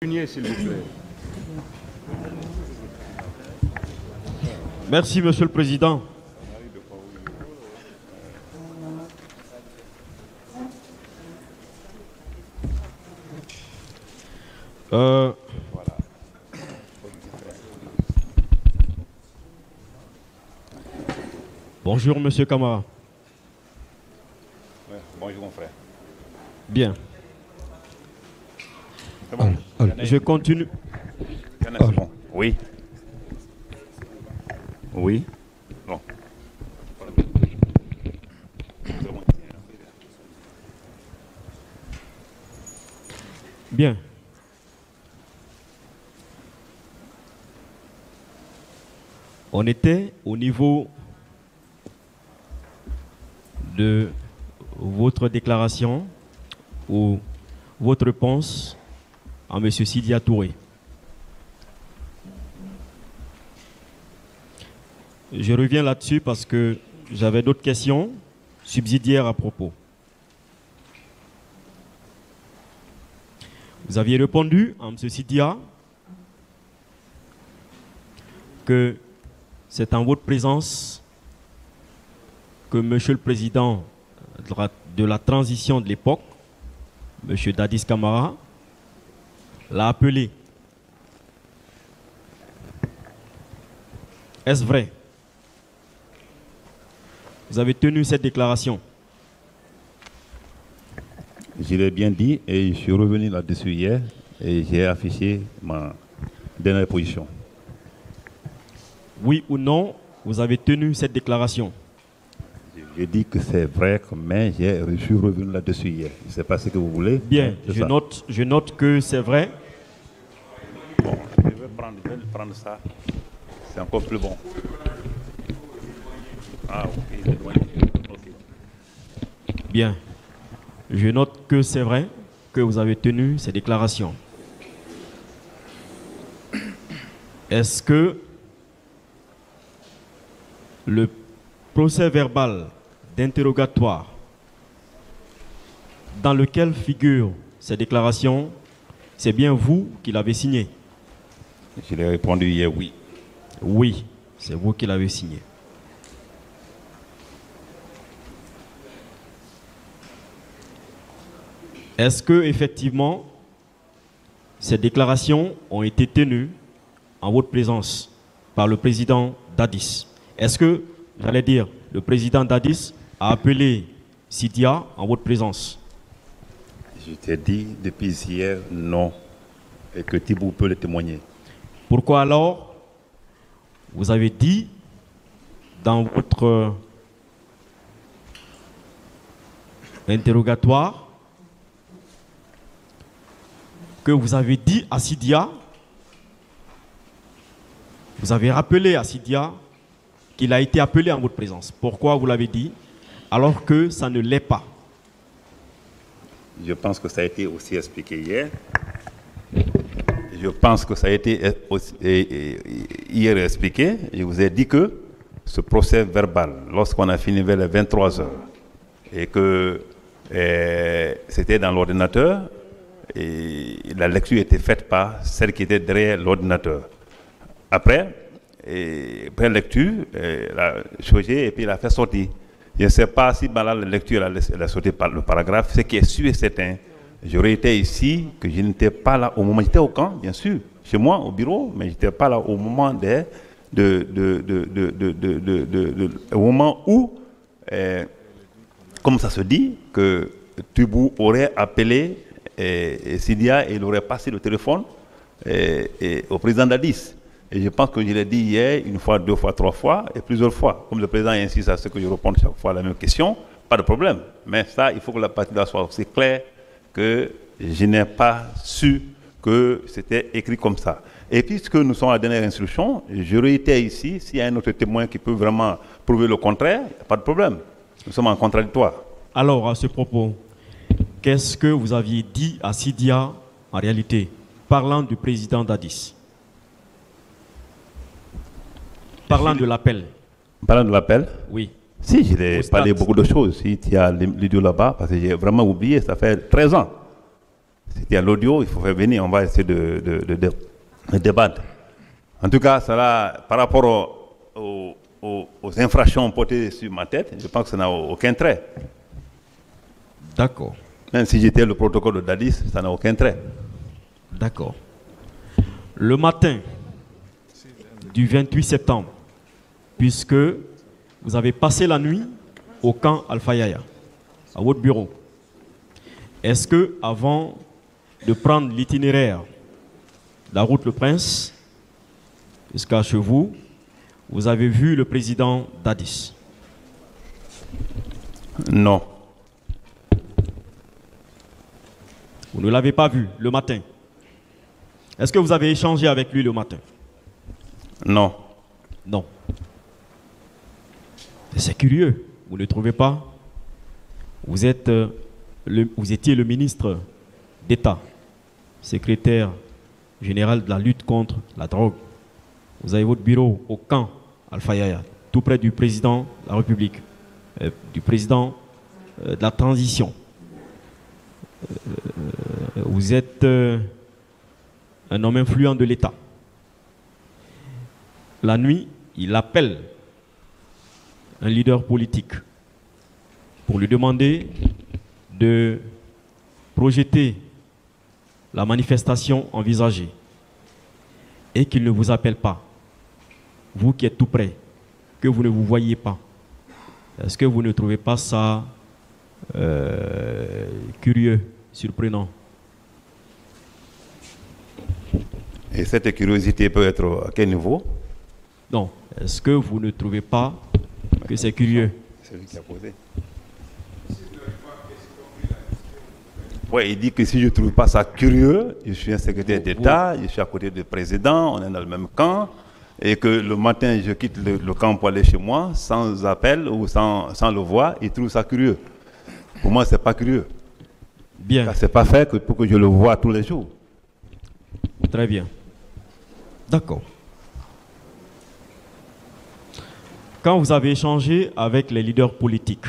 S'il vous plaît. Merci, Monsieur le Président. Bonjour, Monsieur Camara. Ouais, bonjour, mon frère. Bien. C'est bon. Je continue. C'est bon. Oui. Oui. Bon. C'est bon. Bien. On était au niveau de votre déclaration ou votre réponse à M. Sidia Touré. Je reviens là-dessus parce que j'avais d'autres questions subsidiaires à propos. Vous aviez répondu à M. Sidia que c'est en votre présence que M. le Président de la transition de l'époque, M. Dadis Camara, l'a appelé. Est-ce vrai? Vous avez tenu cette déclaration? Je l'ai bien dit et je suis revenu là-dessus hier et j'ai affiché ma dernière position. Oui ou non, vous avez tenu cette déclaration? Je dis que c'est vrai, mais je suis revenu là-dessus hier. Je ne sais pas ce que vous voulez. Bien, je note que c'est vrai. Bon, je vais prendre ça. C'est encore plus bon. Ah, ok. Bien. Je note que c'est vrai que vous avez tenu ces déclarations. Est-ce que le procès verbal d'interrogatoire dans lequel figurent ces déclarations, c'est bien vous qui l'avez signé? Je l'ai répondu hier, oui. Oui, c'est vous qui l'avez signé. Est-ce que, effectivement, ces déclarations ont été tenues en votre présence par le président Dadis? Est-ce que, j'allais dire, le président Dadis a appelé Sidia en votre présence? Je t'ai dit depuis hier non, et que Thibault peut le témoigner. Pourquoi alors vous avez dit dans votre interrogatoire que vous avez dit à Sidia, vous avez rappelé à Sidia qu'il a été appelé en votre présence? Pourquoi vous l'avez dit alors que ça ne l'est pas? Je pense que ça a été aussi expliqué hier. Je pense que ça a été hier expliqué. Je vous ai dit que ce procès verbal, lorsqu'on a fini vers les 23 heures, et que c'était dans l'ordinateur, et la lecture était faite par celle qui était derrière l'ordinateur. Après lecture, elle a changé et puis elle a fait sortir. Je ne sais pas si la lecture elle a sorti par le paragraphe. Ce qui est sûr et certain, j'aurais été ici, que je n'étais pas là au moment. J'étais au camp, bien sûr, chez moi, au bureau, mais je n'étais pas là au moment au moment où, comme ça se dit, que Thibault aurait appelé Sidia et il aurait passé le téléphone au président Dadis. Et je pense que je l'ai dit hier, une fois, deux fois, trois fois et plusieurs fois. Comme le président insiste à ce que je réponde chaque fois à la même question, pas de problème. Mais ça, il faut que la partie là soit aussi claire que je n'ai pas su que c'était écrit comme ça. Et puisque nous sommes à la dernière instruction, j'aurais été ici, s'il y a un autre témoin qui peut vraiment prouver le contraire, pas de problème. Nous sommes en contradictoire. Alors, à ce propos, qu'est-ce que vous aviez dit à Sidia en réalité, parlant du président Dadis? Parlant de l'appel. Parlant de l'appel? Oui. Si, je l'ai parlé beaucoup de choses. Si tu as l'idée là-bas, parce que j'ai vraiment oublié, ça fait 13 ans. C'était à l'audio, il faut faire venir, on va essayer de débattre. En tout cas, par rapport aux infractions portées sur ma tête, je pense que ça n'a aucun trait. D'accord. Même si j'étais le protocole de Dadis, ça n'a aucun trait. D'accord. Le matin du 28 septembre, puisque vous avez passé la nuit au camp Alpha Yaya, à votre bureau, est-ce que avant de prendre l'itinéraire de la route Le Prince jusqu'à chez vous, vous avez vu le président Dadis? Non. Vous ne l'avez pas vu le matin? Est-ce que vous avez échangé avec lui le matin? Non. Non. C'est curieux, vous ne trouvez pas? Vous étiez le ministre d'État, secrétaire général de la lutte contre la drogue. Vous avez votre bureau au camp Alpha Yaya, tout près du président de la République, du président de la transition. Vous êtes un homme influent de l'État. La nuit, il appelle un leader politique pour lui demander de projeter la manifestation envisagée et qu'il ne vous appelle pas. Vous qui êtes tout près, que vous ne vous voyez pas. Est-ce que vous ne trouvez pas ça curieux, surprenant? Et cette curiosité peut être à quel niveau? Non. Est-ce que vous ne trouvez pas que c'est curieux? C'est lui qui a posé. Oui, il dit que si je ne trouve pas ça curieux, je suis un secrétaire d'État, je suis à côté du président, on est dans le même camp, et que le matin, je quitte le camp pour aller chez moi, sans appel ou sans le voir, il trouve ça curieux. Pour moi, ce n'est pas curieux. Bien. Ce n'est pas fait pour que je le voie tous les jours. Très bien. D'accord. Quand vous avez échangé avec les leaders politiques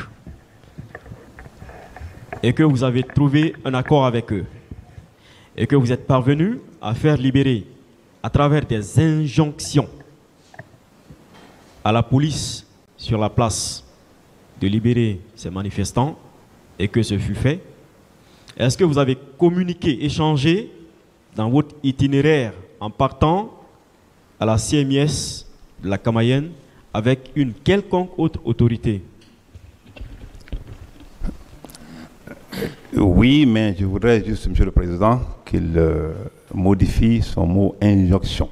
et que vous avez trouvé un accord avec eux et que vous êtes parvenu à faire libérer à travers des injonctions à la police sur la place de libérer ces manifestants et que ce fut fait, est-ce que vous avez communiqué, échangé dans votre itinéraire en partant à la CMIS de la Camaïenne avec une quelconque autre autorité? Oui, mais je voudrais juste, Monsieur le Président, qu'il modifie son mot injonction.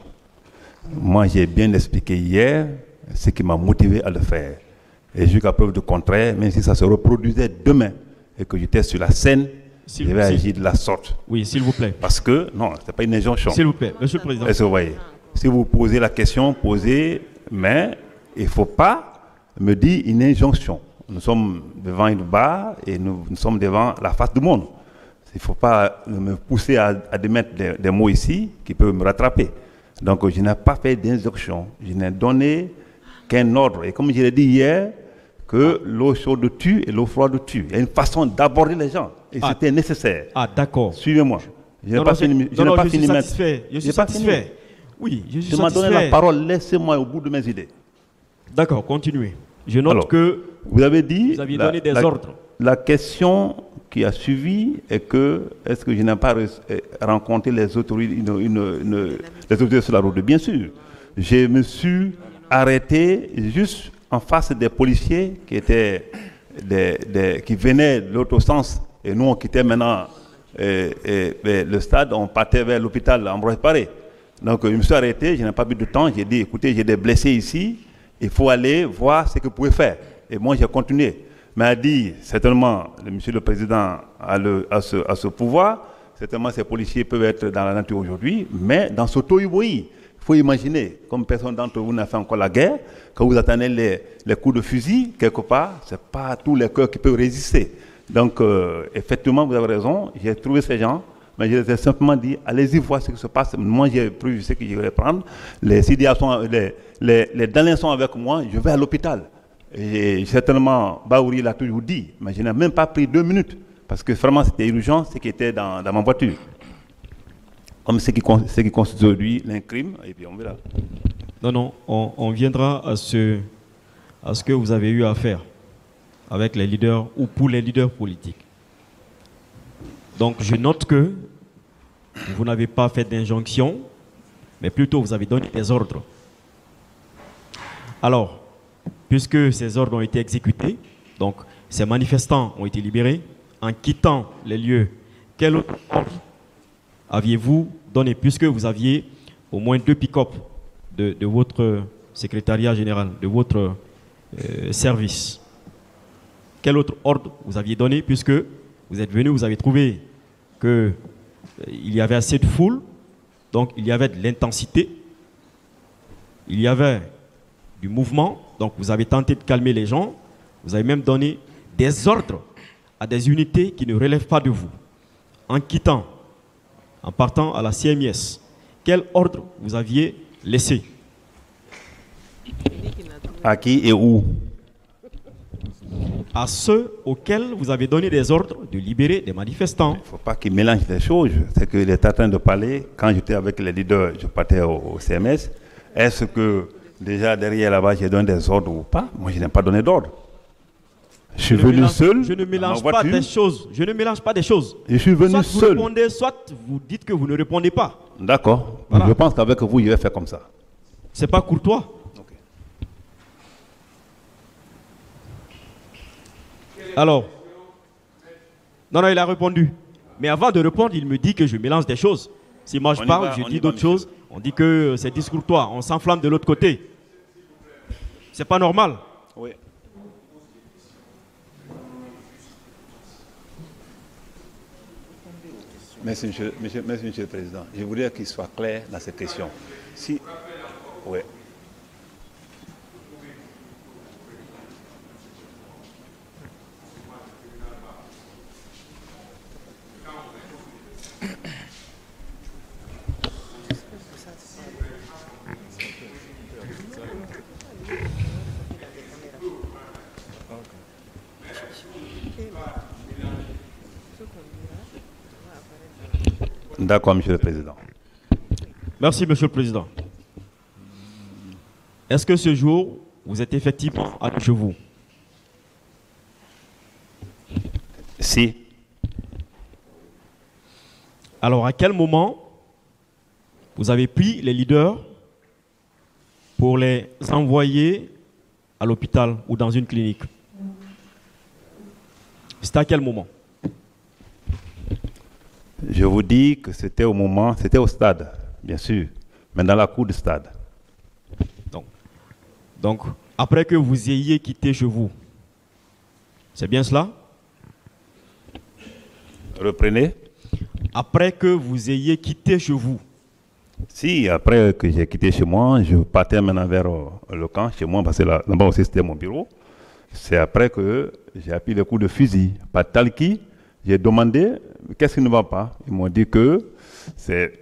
Moi, j'ai bien expliqué hier ce qui m'a motivé à le faire. Et jusqu'à preuve de contraire, même si ça se reproduisait demain et que j'étais sur la scène, je vais agir de la sorte. Oui, s'il vous plaît. Parce que, non, ce n'est pas une injonction. S'il vous plaît, Monsieur le Président. Est-ce que vous voyez? Si vous posez la question, posez, mais il ne faut pas me dire une injonction. Nous sommes devant une barre et nous sommes devant la face du monde. Il ne faut pas me pousser à démettre des mots ici qui peuvent me rattraper. Donc je n'ai pas fait d'injonction. Je n'ai donné qu'un ordre. Et comme je l'ai dit hier, que l'eau chaude tue et l'eau froide tue. Il y a une façon d'aborder les gens. Et c'était nécessaire. Ah, d'accord. Suivez-moi. Je n'ai pas fini. Je n'ai pas fini. Je suis satisfait. Oui, je suis satisfait. Je m'ai donné la parole. Laissez-moi au bout de mes idées. D'accord, continuez. Je note que vous avez dit, vous aviez donné des ordres. La question qui a suivi est que, est-ce que je n'ai pas rencontré les autorités, les autorités sur la route? Bien sûr. Je me suis arrêté juste en face des policiers qui étaient qui venaient de l'autre sens. Et nous, on quittait maintenant le stade, on partait vers l'hôpital Ambroise Paré. Donc, je me suis arrêté, je n'ai pas eu de temps. J'ai dit, écoutez, j'ai des blessés ici. Il faut aller voir ce que vous pouvez faire. Et moi, j'ai continué. Mais a dit, certainement, Monsieur le Président a ce pouvoir. Certainement, ces policiers peuvent être dans la nature aujourd'hui. Mais dans ce Tohubohi, il faut imaginer, comme personne d'entre vous n'a fait encore la guerre, quand vous attendez les coups de fusil, quelque part, ce n'est pas tous les cœurs qui peuvent résister. Donc, effectivement, vous avez raison. J'ai trouvé ces gens. Mais je les ai simplement dit, allez-y voir ce qui se passe. Moi, j'ai prévu ce que je vais prendre. Les CDA sont, les Dalins sont avec moi. Je vais à l'hôpital. Et certainement, Baouri l'a toujours dit. Mais je n'ai même pas pris 2 minutes Parce que vraiment, c'était urgent, ce qui était dans ma voiture. Comme ce qui constitue aujourd'hui un crime, et puis on verra. Non, non, on viendra à ce que vous avez eu à faire avec les leaders ou pour les leaders politiques. Donc, je note que vous n'avez pas fait d'injonction, mais plutôt vous avez donné des ordres. Alors, puisque ces ordres ont été exécutés, donc ces manifestants ont été libérés, en quittant les lieux, quel autre ordre aviez-vous donné, puisque vous aviez au moins 2 pick-up de votre secrétariat général, de votre service? Quel autre ordre vous aviez donné, puisque vous êtes venu, vous avez trouvé qu'il y avait assez de foule, donc il y avait de l'intensité, il y avait du mouvement, donc vous avez tenté de calmer les gens, vous avez même donné des ordres à des unités qui ne relèvent pas de vous. En quittant, en partant à la CMIS, quel ordre vous aviez laissé? À qui et où? À ceux auxquels vous avez donné des ordres de libérer des manifestants. Il ne faut pas qu'ils mélangent les choses. C'est qu'il est en train de parler. Quand j'étais avec les leaders, je partais au CMS. Est-ce que déjà derrière là-bas, j'ai donné des ordres ou pas? Moi, je n'ai pas donné d'ordre. Je suis venu seul. Je ne mélange pas des choses. Je ne mélange pas des choses. Je suis venu soit seul. Vous répondez, soit vous dites que vous ne répondez pas. D'accord. Voilà. Je pense qu'avec vous, je vais faire comme ça. C'est pas courtois. Okay. Alors, non, il a répondu. Mais avant de répondre, il me dit que je mélange des choses. Si moi je parle, je dis d'autres choses. On dit que c'est discourtois. On s'enflamme de l'autre côté. C'est pas normal. Oui. Merci, monsieur le Président. Je voudrais qu'il soit clair dans cette question. Si, oui. D'accord, monsieur le Président. Merci, monsieur le Président. Est-ce que ce jour, vous êtes effectivement à chez vous? Si. Alors, à quel moment vous avez pris les leaders pour les envoyer à l'hôpital ou dans une clinique? C'était à quel moment? Je vous dis que c'était au moment, c'était au stade, bien sûr, mais dans la cour du stade. Donc, après que vous ayez quitté chez vous, c'est bien cela? Reprenez. Après que vous ayez quitté chez vous. Si, après que j'ai quitté chez moi, je partais maintenant vers le camp, chez moi, parce que là-bas aussi c'était mon bureau. C'est après que j'ai appris le coup de fusil. Par Talki, j'ai demandé qu'est-ce qui ne va pas. Ils m'ont dit que c'est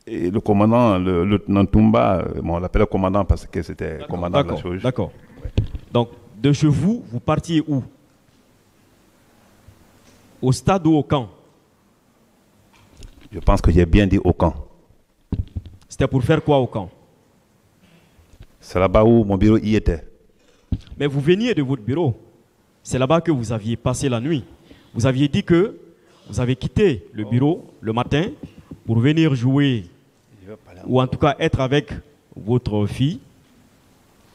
le commandant, le lieutenant Toumba, on l'appelait commandant parce que c'était commandant de la chose. D'accord. Ouais. Donc, de chez vous, vous partiez où? Au stade ou au camp? Je pense que j'ai bien dit au camp. C'était pour faire quoi au camp? C'est là-bas où mon bureau y était. Mais vous veniez de votre bureau. C'est là-bas que vous aviez passé la nuit. Vous aviez dit que vous avez quitté le bureau le matin pour venir jouer ou en tout cas être avec votre fille.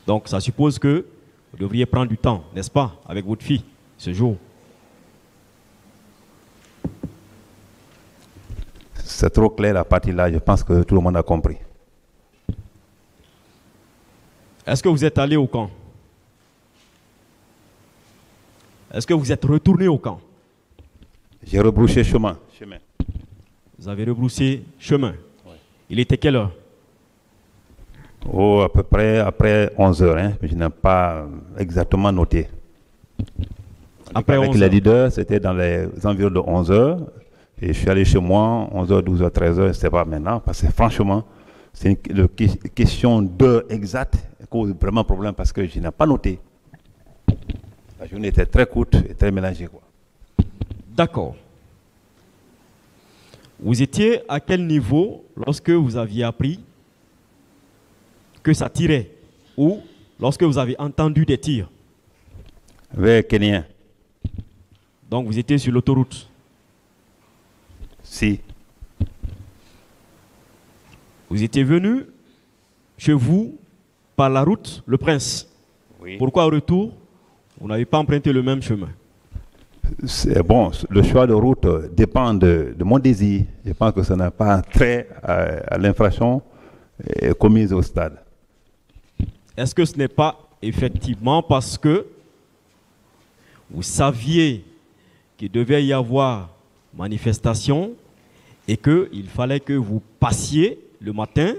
Donc ça suppose que vous devriez prendre du temps, n'est-ce pas, avec votre fille ce jour. C'est trop clair la partie là, je pense que tout le monde a compris. Est-ce que vous êtes allé au camp? Est-ce que vous êtes retourné au camp? J'ai rebroussé chemin. Vous avez rebroussé chemin. Ouais. Il était quelle heure? Oh, à peu près après 11 heures. Hein. Je n'ai pas exactement noté. Après avec 11 les heures. leaders, c'était dans les environs de 11 heures. Et je suis allé chez moi, 11 heures, 12 heures, 13 heures, c'est pas maintenant. Parce que franchement, c'est une question d'heure exacte qui cause vraiment problème parce que je n'ai pas noté. La journée était très courte et très mélangée, quoi. D'accord. Vous étiez à quel niveau lorsque vous aviez appris que ça tirait ou lorsque vous avez entendu des tirs? Vers Kenyan. Donc vous étiez sur l'autoroute. Si. Vous étiez venu chez vous par la route Le Prince. Oui. Pourquoi au retour, vous n'avez pas emprunté le même chemin? C'est bon, le choix de route dépend de mon désir. Je pense que ça n'a pas trait à l'infraction commise au stade. Est-ce que ce n'est pas effectivement parce que vous saviez qu'il devait y avoir manifestation et qu'il fallait que vous passiez le matin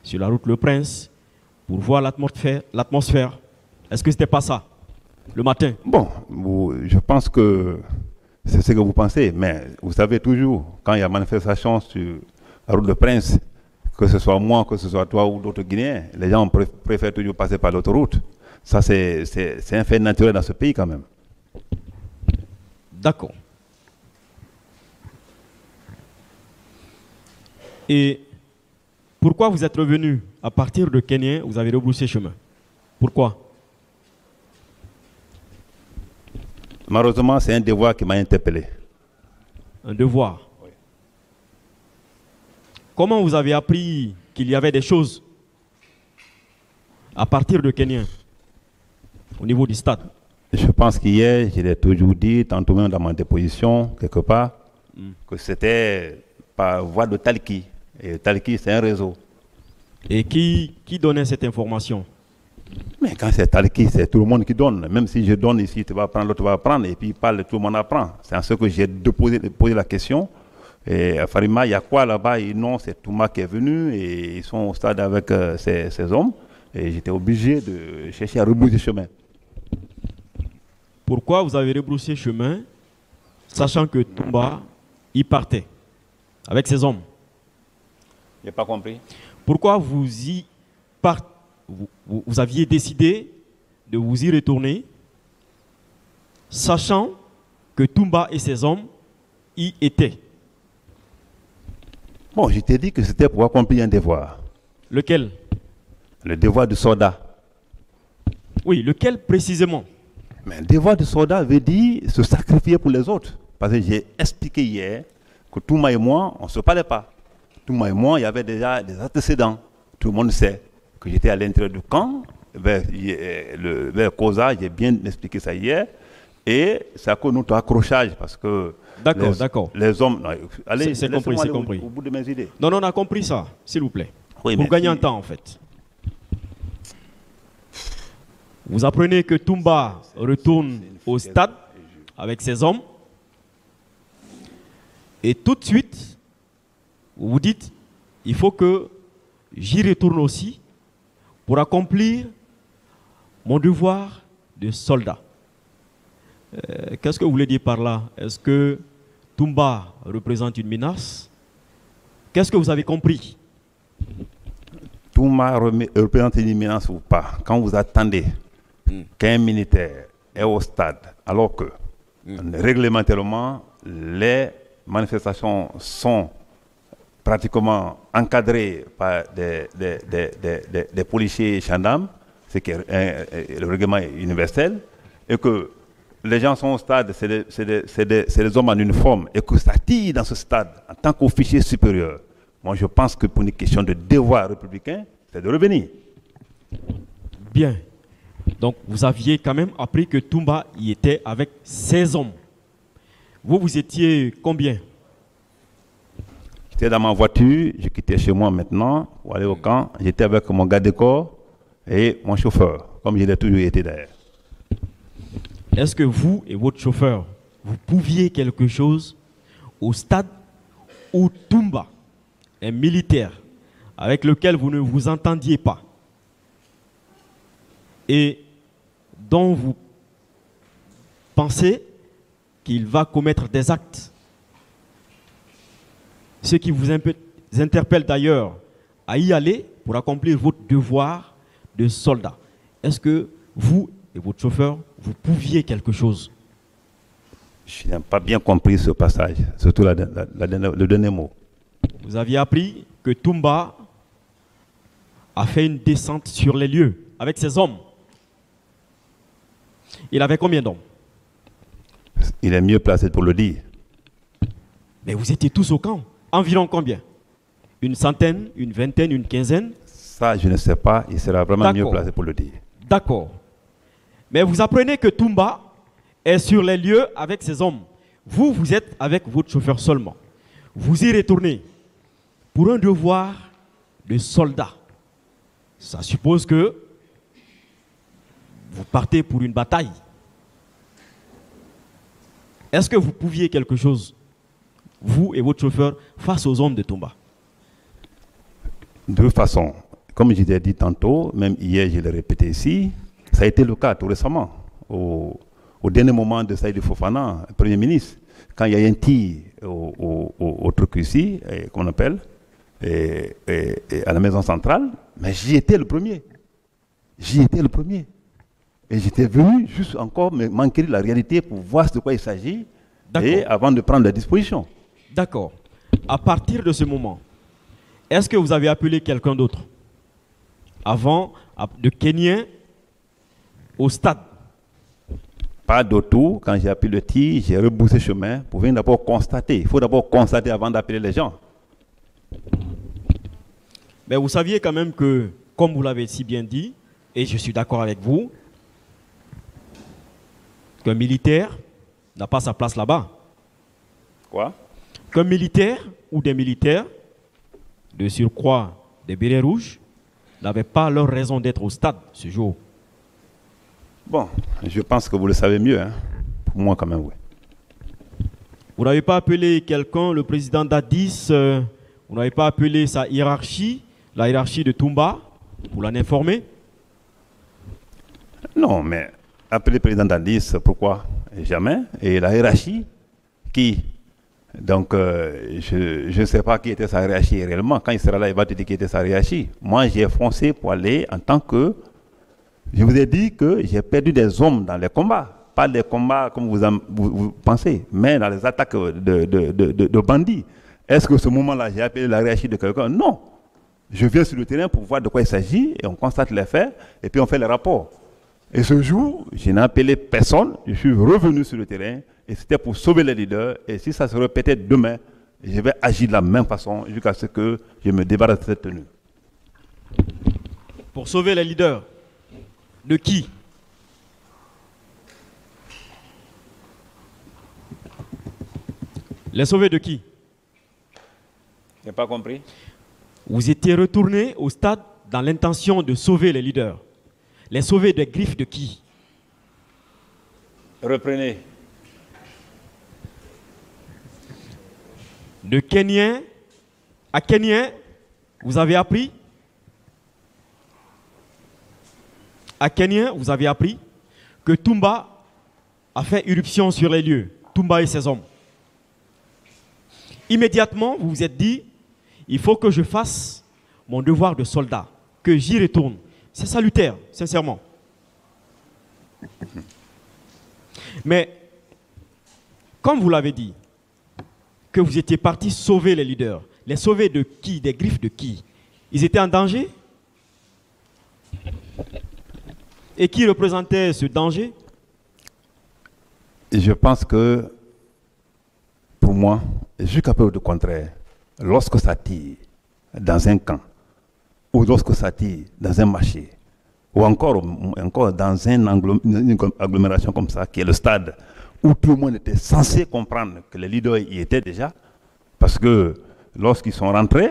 sur la route Le Prince pour voir l'atmosphère? Est-ce que ce n'était pas ça, le matin? Bon, je pense que c'est ce que vous pensez, mais vous savez toujours, quand il y a manifestation sur la route Le Prince, que ce soit moi, que ce soit toi ou d'autres Guinéens, les gens préfèrent toujours passer par l'autoroute. Ça, c'est un fait naturel dans ce pays quand même. D'accord. Et pourquoi vous êtes revenu à partir de Kenya, vous avez rebroussé chemin? Pourquoi? Malheureusement, c'est un devoir qui m'a interpellé. Un devoir? Oui. Comment vous avez appris qu'il y avait des choses à partir de Kenya au niveau du stade? Je pense qu'hier, je l'ai toujours dit, tantôt même dans ma déposition, quelque part, que c'était par voie de Talki. Et Talki, c'est un réseau. Et qui donnait cette information? Mais quand c'est Talki, c'est tout le monde qui donne. Même si je donne ici, tu vas prendre, l'autre va prendre, et puis il parle, tout le monde apprend. C'est en ce que j'ai posé la question. Et à Farima, il y a quoi là-bas? Et non, c'est Touma qui est venu, et ils sont au stade avec ces hommes. Et j'étais obligé de chercher à rebrousser chemin. Pourquoi vous avez rebroussé chemin, sachant que Toumba y partait avec ses hommes? Je n'ai pas compris. Pourquoi vous aviez décidé de vous y retourner, sachant que Toumba et ses hommes y étaient? Bon, je t'ai dit que c'était pour accomplir un devoir. Lequel? Le devoir du soldat. Oui, lequel précisément? Mais le devoir du soldat veut dire se sacrifier pour les autres. Parce que j'ai expliqué hier que Touma et moi, on ne se parlait pas. Touma et moi, il y avait déjà des antécédents. Tout le monde sait que j'étais à l'intérieur du camp, vers Koza, j'ai bien expliqué ça hier. Et c'est à cause de notre accrochage, parce que D'accord. Les hommes... Non, allez, c'est compris, c'est compris. Au bout de mes idées. Non, on a compris ça, s'il vous plaît. Oui, pour gagner en temps, en fait. Vous apprenez que Toumba retourne au stade avec ses hommes. Et tout de suite, vous vous dites, il faut que j'y retourne aussi pour accomplir mon devoir de soldat. Qu'est-ce que vous voulez dire par là? Est-ce que Toumba représente une menace? Qu'est-ce que vous avez compris? Touma représente une menace ou pas? Quand vous attendez qu'un militaire est au stade, alors que réglementairement, les manifestations sont pratiquement encadrées par des policiers gendarmes, c'est que le règlement est universel, et que les gens sont au stade, c'est des hommes en uniforme, et que ça tire dans ce stade en tant qu'officier supérieur. Moi, je pense que pour une question de devoir républicain, c'est de revenir. Bien. Donc, vous aviez quand même appris que Toumba y était avec 16 hommes. Vous étiez combien? J'étais dans ma voiture, je quittais chez moi maintenant pour aller au camp. J'étais avec mon garde de corps et mon chauffeur, comme je l'ai toujours été d'ailleurs. Est-ce que vous et votre chauffeur, vous pouviez quelque chose au stade où Toumba, un militaire avec lequel vous ne vous entendiez pas et dont vous pensez qu'il va commettre des actes, ce qui vous interpelle d'ailleurs à y aller pour accomplir votre devoir de soldat? Est-ce que vous et votre chauffeur, vous pouviez quelque chose? Je n'ai pas bien compris ce passage, surtout le dernier mot. Vous aviez appris que Toumba a fait une descente sur les lieux avec ses hommes. Il avait combien d'hommes? Il est mieux placé pour le dire. Mais vous étiez tous au camp. Environ combien? Une centaine, une vingtaine, une quinzaine? Ça, je ne sais pas. Il sera vraiment mieux placé pour le dire. D'accord. Mais vous apprenez que Toumba est sur les lieux avec ses hommes. Vous, vous êtes avec votre chauffeur seulement. Vous y retournez pour un devoir de soldat. Ça suppose que vous partez pour une bataille. Est-ce que vous pouviez quelque chose, vous et votre chauffeur, face aux hommes de Toumba? De toute façon, comme je l'ai dit tantôt, même hier je l'ai répété ici, ça a été le cas tout récemment, au dernier moment de Saïd Fofana, Premier ministre, quand il y a un tir au truc ici, qu'on appelle, et à la maison centrale, mais j'y étais le premier. J'y étais le premier. Et j'étais venu juste encore me manquer de la réalité pour voir de quoi il s'agit, et avant de prendre la disposition. D'accord. À partir de ce moment, est-ce que vous avez appelé quelqu'un d'autre avant de Kenyans au stade? Pas d'auto. Quand j'ai appelé le tir, j'ai rebroussé chemin pour venir d'abord constater. Il faut d'abord constater avant d'appeler les gens. Mais vous saviez quand même que, comme vous l'avez si bien dit, et je suis d'accord avec vous, qu'un militaire n'a pas sa place là-bas. Quoi? Qu'un militaire ou des militaires, de surcroît des bérets rouges, n'avaient pas leur raison d'être au stade ce jour. Bon, je pense que vous le savez mieux. Hein. Pour moi, quand même, oui. Vous n'avez pas appelé quelqu'un, le président d'Addis, vous n'avez pas appelé sa hiérarchie, la hiérarchie de Toumba, pour l'en informer? Non, mais appeler le président d'Addis, pourquoi? Jamais. Et la hiérarchie, qui? Donc, je ne sais pas qui était sa hiérarchie réellement. Quand il sera là, il va te dire qui était sa hiérarchie. Moi, j'ai foncé pour aller en tant que... Je vous ai dit que j'ai perdu des hommes dans les combats. Pas des combats comme vous pensez, mais dans les attaques de bandits. Est-ce que ce moment-là, j'ai appelé la hiérarchie de quelqu'un? Non. Je viens sur le terrain pour voir de quoi il s'agit, et on constate les faits, et puis on fait les rapports. Et ce jour, je n'ai appelé personne, je suis revenu sur le terrain, et c'était pour sauver les leaders, et si ça se répétait demain, je vais agir de la même façon jusqu'à ce que je me débarrasse de cette tenue. Pour sauver les leaders? De qui? Les sauver de qui? Je n'ai pas compris. Vous étiez retourné au stade dans l'intention de sauver les leaders. Les sauver des griffes de qui? Reprenez. De Kenyans à Kenyans, vous avez appris? À Kenyans, vous avez appris que Toumba a fait irruption sur les lieux. Toumba et ses hommes. Immédiatement, vous vous êtes dit, il faut que je fasse mon devoir de soldat, que j'y retourne. C'est salutaire, sincèrement. Mais, comme vous l'avez dit, que vous étiez parti sauver les leaders, les sauver de qui? Des griffes de qui? Ils étaient en danger? Et qui représentait ce danger? Je pense que, pour moi, jusqu'à peu de contraire, lorsque ça tire dans un camp, ou lorsque ça tire dans un marché, ou encore dans une agglomération comme ça, qui est le stade, où tout le monde était censé comprendre que les leaders y étaient déjà, parce que lorsqu'ils sont rentrés,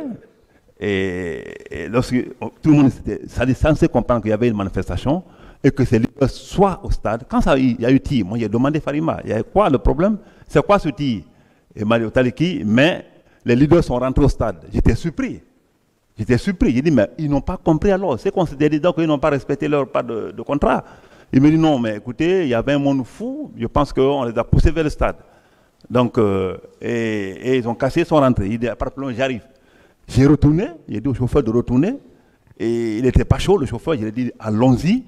et lorsque tout le monde était censé comprendre qu'il y avait une manifestation, et que ces leaders soient au stade. Quand il y a eu tir, moi j'ai demandé Farima, il y a quoi le problème? C'est quoi ce tir? Et Mario Taliki, mais les leaders sont rentrés au stade. J'étais surpris. J'ai dit, mais ils n'ont pas compris alors. C'est considéré donc qu'ils n'ont pas respecté leur part de contrat. Il me dit, non, mais écoutez, il y avait un monde fou. Je pense qu'on les a poussés vers le stade. Donc, et ils ont cassé, ils sont rentrés. Il dit, pas de problème, j'arrive. J'ai retourné, j'ai dit au chauffeur de retourner. Et il n'était pas chaud, le chauffeur. Je lui ai dit, allons-y.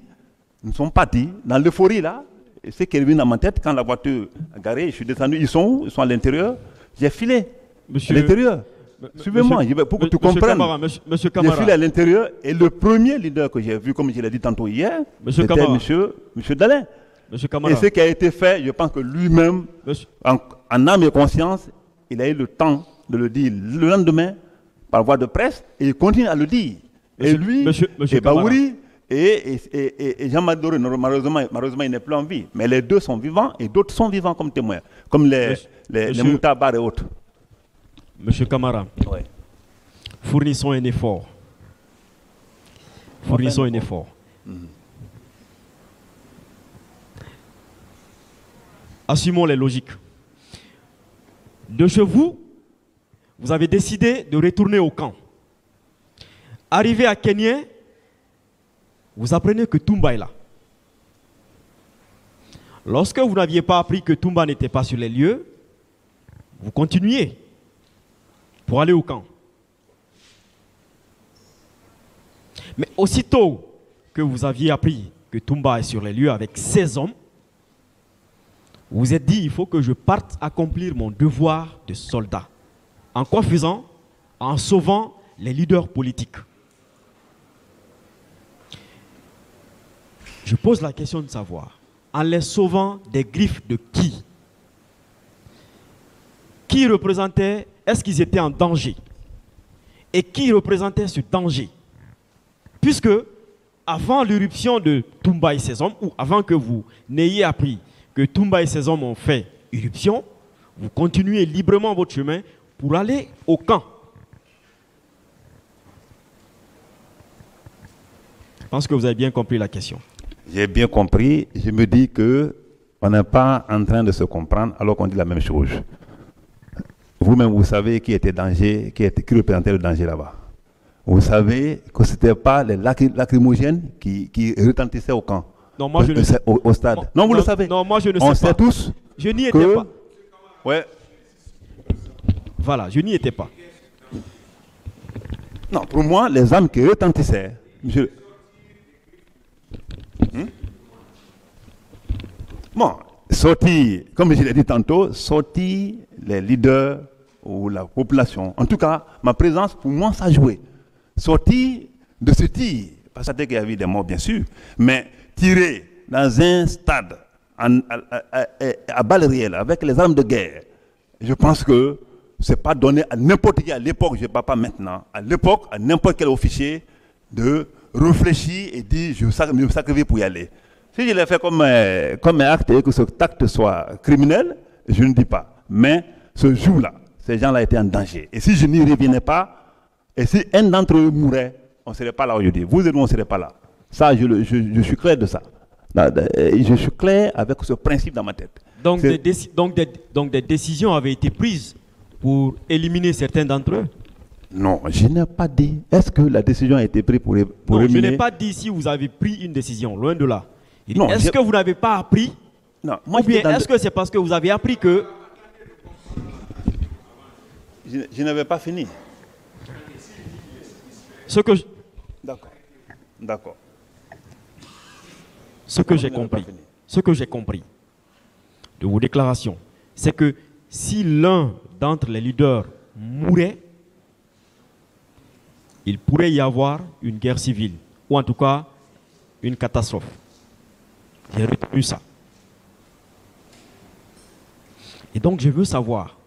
Nous sommes partis dans l'euphorie là. ce qui est venu dans ma tête, quand la voiture a garé, je suis descendu, ils sont où? Ils sont à l'intérieur. J'ai filé à l'intérieur. Suivez-moi, pour que tu comprennes. Monsieur Camara. J'ai filé à l'intérieur et le premier leader que j'ai vu, comme je l'ai dit tantôt hier, c'était monsieur Dalin. Monsieur Camara. Et ce qui a été fait, je pense que lui-même, en âme et conscience, il a eu le temps de le dire le lendemain par voie de presse et il continue à le dire. Et lui, et Baouri et Jean Madoré, malheureusement, il n'est plus en vie. Mais les deux sont vivants et d'autres sont vivants comme témoins, comme les Moutabar et autres. Monsieur Camara, ouais. Fournissons un effort. Fournissons un effort. Assumons les logiques. De chez vous, vous avez décidé de retourner au camp. Arrivé à Kenya, vous apprenez que Toumba est là. Lorsque vous n'aviez pas appris que Toumba n'était pas sur les lieux, vous continuiez pour aller au camp. Mais aussitôt que vous aviez appris que Toumba est sur les lieux avec 16 hommes, vous vous êtes dit, il faut que je parte accomplir mon devoir de soldat. En quoi faisant? En sauvant les leaders politiques. Je pose la question de savoir, en les sauvant des griffes de qui? Qui représentait, est-ce qu'ils étaient en danger? Et qui représentait ce danger? Puisque, avant l'irruption de Toumba et ses hommes, ou avant que vous n'ayez appris que Toumba et ses hommes ont fait irruption, vous continuez librement votre chemin pour aller au camp. Je pense que vous avez bien compris la question. J'ai bien compris. Je me dis qu'on n'est pas en train de se comprendre alors qu'on dit la même chose. Vous-même, vous savez qui était danger, qui représentait le danger là-bas. Vous savez que ce n'était pas les lacrymogènes qui retentissaient au camp. Non, moi je ne sais pas. Au stade. Non, vous le savez. Non, moi je ne sais pas. On sait tous. Je n'y étais pas. Ouais. Voilà, je n'y étais pas. Non, pour moi, les âmes qui retentissaient, monsieur. Bon, sortir, comme je l'ai dit tantôt, sortir les leaders ou la population. En tout cas, ma présence, pour moi, ça a joué. Sortir de ce tir, parce qu'il y avait des morts, bien sûr, mais tirer dans un stade à balles réelles, avec les armes de guerre, je pense que ce n'est pas donné à n'importe qui à l'époque, je ne parle pas maintenant, à l'époque, à n'importe quel officier de réfléchir et dire je me sacrifie pour y aller. Si je l'ai fait comme un acte et que ce acte soit criminel, je ne dis pas. Mais ce jour-là, ces gens-là étaient en danger. Et si je n'y revenais pas, et si un d'entre eux mourait, on ne serait pas là aujourd'hui. Vous et moi, on ne serait pas là. Ça, je suis clair de ça. Je suis clair avec ce principe dans ma tête. Donc des décisions avaient été prises pour éliminer certains d'entre eux? Non, je n'ai pas dit. Est-ce que la décision a été prise pour éliminer? Je n'ai pas dit si vous avez pris une décision, loin de là. Est-ce que vous n'avez pas appris? Non, moi, ou bien est-ce que c'est parce que vous avez appris que... Je n'avais pas fini. D'accord. Ce que j'ai compris de vos déclarations, c'est que si l'un d'entre les leaders mourait, il pourrait y avoir une guerre civile, ou en tout cas une catastrophe. J'ai retenu ça. Et donc je veux savoir,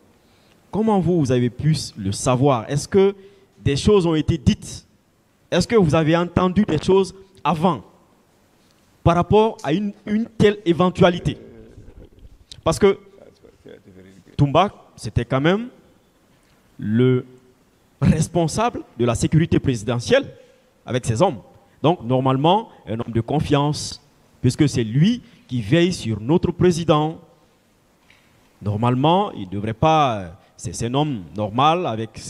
comment vous avez pu le savoir? Est-ce que des choses ont été dites? Est-ce que vous avez entendu des choses avant par rapport à une telle éventualité? Parce que Toumba, c'était quand même le responsable de la sécurité présidentielle avec ses hommes. Donc, normalement, un homme de confiance, puisque c'est lui qui veille sur notre président. Normalement, il ne devrait pas... C'est un homme normal avec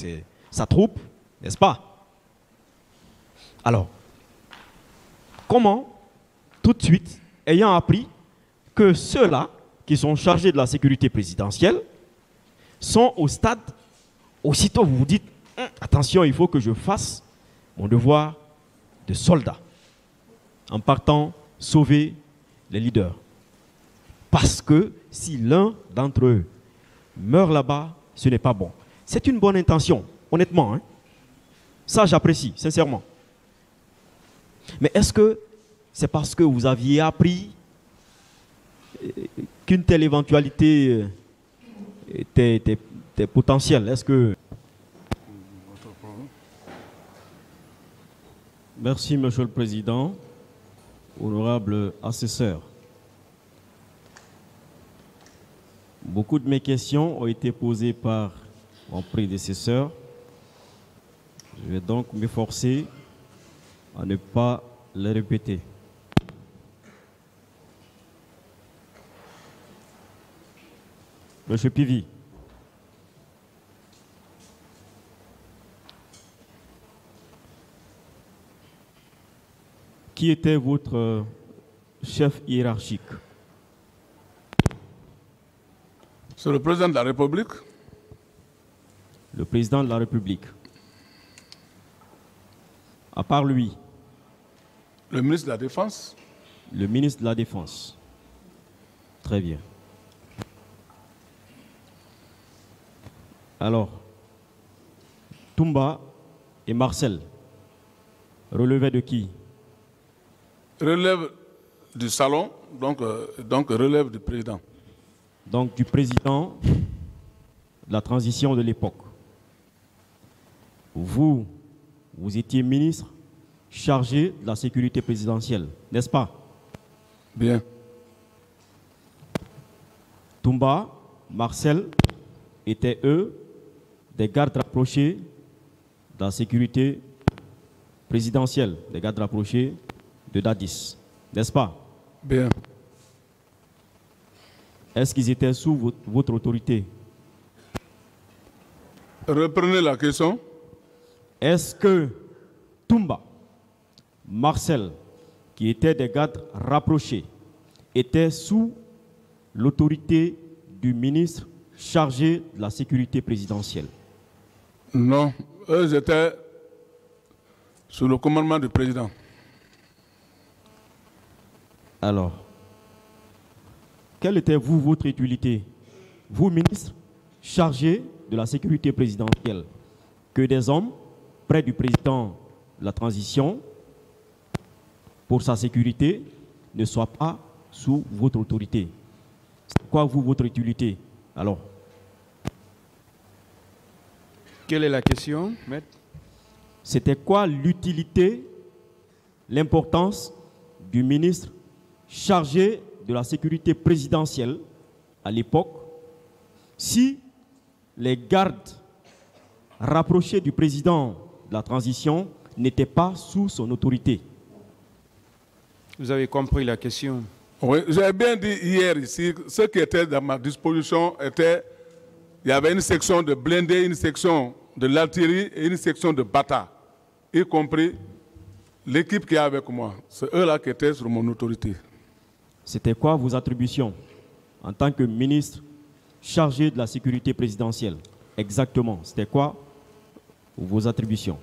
sa troupe, n'est-ce pas? Alors, comment, tout de suite, ayant appris que ceux-là qui sont chargés de la sécurité présidentielle sont au stade, aussitôt vous vous dites, attention, il faut que je fasse mon devoir de soldat en partant sauver les leaders. parce que si l'un d'entre eux meurt là-bas, ce n'est pas bon. C'est une bonne intention, honnêtement. Hein. Ça, j'apprécie, sincèrement. Mais est-ce que c'est parce que vous aviez appris qu'une telle éventualité était potentielle? Est-ce que... Merci, Monsieur le Président, honorable assesseur. Beaucoup de mes questions ont été posées par mon prédécesseur. Je vais donc m'efforcer à ne pas les répéter. Monsieur Pivi. Qui était votre chef hiérarchique? C'est le président de la République. Le président de la République. À part lui. Le ministre de la Défense. Le ministre de la Défense. Très bien. Alors, Toumba et Marcel relevaient de qui? Relève du salon, donc relève du président. Donc du président de la transition de l'époque. Vous étiez ministre chargé de la sécurité présidentielle, n'est-ce pas? Bien. Toumba, Marcel étaient eux des gardes rapprochés de la sécurité présidentielle, des gardes rapprochés de Dadis, n'est-ce pas? Bien. Est-ce qu'ils étaient sous votre autorité? Reprenez la question. Est-ce que Toumba, Marcel, qui étaient des gardes rapprochés, étaient sous l'autorité du ministre chargé de la sécurité présidentielle? Non, eux étaient sous le commandement du président. Alors, quelle était votre utilité, vous, ministre, chargé de la sécurité présidentielle, que des hommes près du président de la transition, pour sa sécurité, ne soient pas sous votre autorité? C'est quoi, vous, votre utilité? Alors, quelle est la question, maître? c'était quoi l'utilité, l'importance du ministre chargé de la sécurité présidentielle à l'époque, si les gardes rapprochés du président de la transition n'étaient pas sous son autorité? Vous avez compris la question? Oui, j'ai bien dit hier ici, ce qui était dans ma disposition était, il y avait une section de blindés, une section de l'artillerie et une section de bata, y compris l'équipe qui est avec moi. C'est eux-là qui étaient sur mon autorité. C'était quoi vos attributions en tant que ministre chargé de la sécurité présidentielle? Exactement, c'était quoi vos attributions?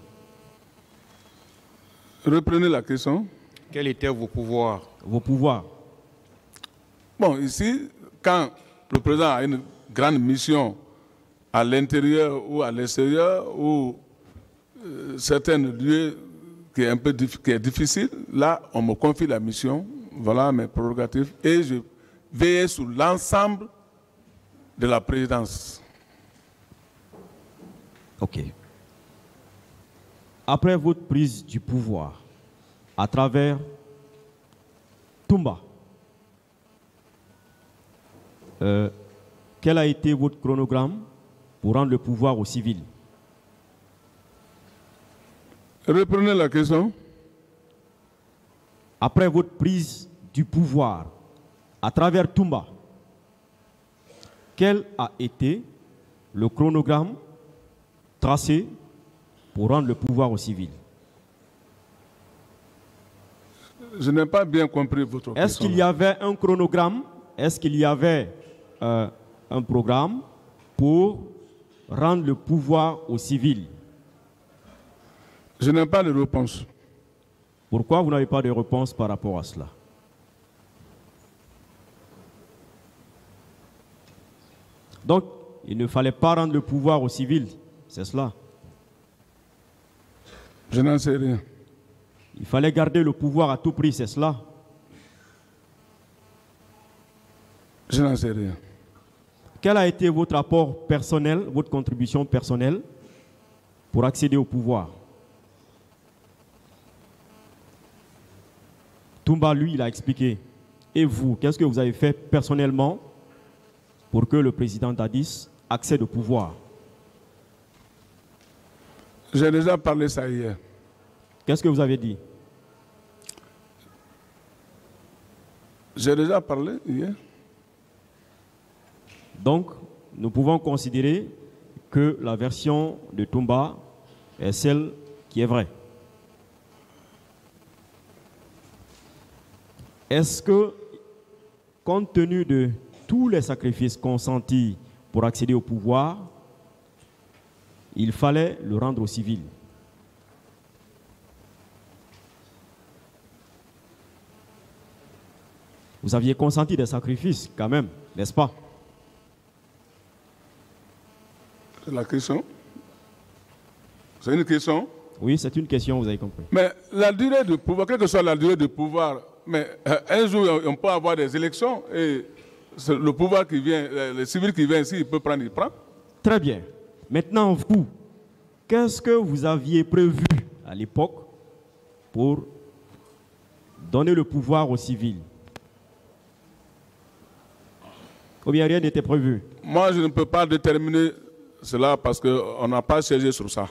Reprenez la question. Quels étaient vos pouvoirs? Vos pouvoirs. Bon, ici, quand le président a une grande mission à l'intérieur ou à l'extérieur, ou certains lieux qui est difficile, là, on me confie la mission, voilà mes prérogatives, et je veille sur l'ensemble de la présidence. Ok. Après votre prise du pouvoir, à travers Toumba, quel a été votre chronogramme pour rendre le pouvoir aux civils? Reprenez la question. Après votre prise du pouvoir, à travers Toumba, quel a été le chronogramme tracé pour rendre le pouvoir aux civils? Je n'ai pas bien compris votre question. Est-ce qu'il y avait un chronogramme? Est-ce qu'il y avait un programme pour rendre le pouvoir aux civils? Je n'ai pas de réponse. Pourquoi vous n'avez pas de réponse par rapport à cela? Donc, il ne fallait pas rendre le pouvoir aux civils. C'est cela. Je n'en sais rien. Il fallait garder le pouvoir à tout prix, c'est cela. Je n'en sais rien. Quel a été votre apport personnel, votre contribution personnelle pour accéder au pouvoir? Toumba, lui, il a expliqué. Et vous, qu'est-ce que vous avez fait personnellement pour que le président Dadis accède au pouvoir? J'ai déjà parlé ça hier. Qu'est-ce que vous avez dit? J'ai déjà parlé hier. Donc, nous pouvons considérer que la version de Toumba est celle qui est vraie. Est-ce que, compte tenu de tous les sacrifices consentis pour accéder au pouvoir, il fallait le rendre aux civils? Vous aviez consenti des sacrifices quand même, n'est-ce pas? C'est la question. C'est une question. Oui, c'est une question, vous avez compris. Mais la durée de pouvoir, quelle que soit la durée de pouvoir, mais un jour, on peut avoir des élections et le pouvoir qui vient, le civil qui vient ici, il peut prendre, il prend. Très bien. Maintenant, vous, qu'est-ce que vous aviez prévu à l'époque pour donner le pouvoir aux civils? Ou bien rien n'était prévu? Moi, je ne peux pas déterminer cela parce qu'on n'a pas cherché sur ça.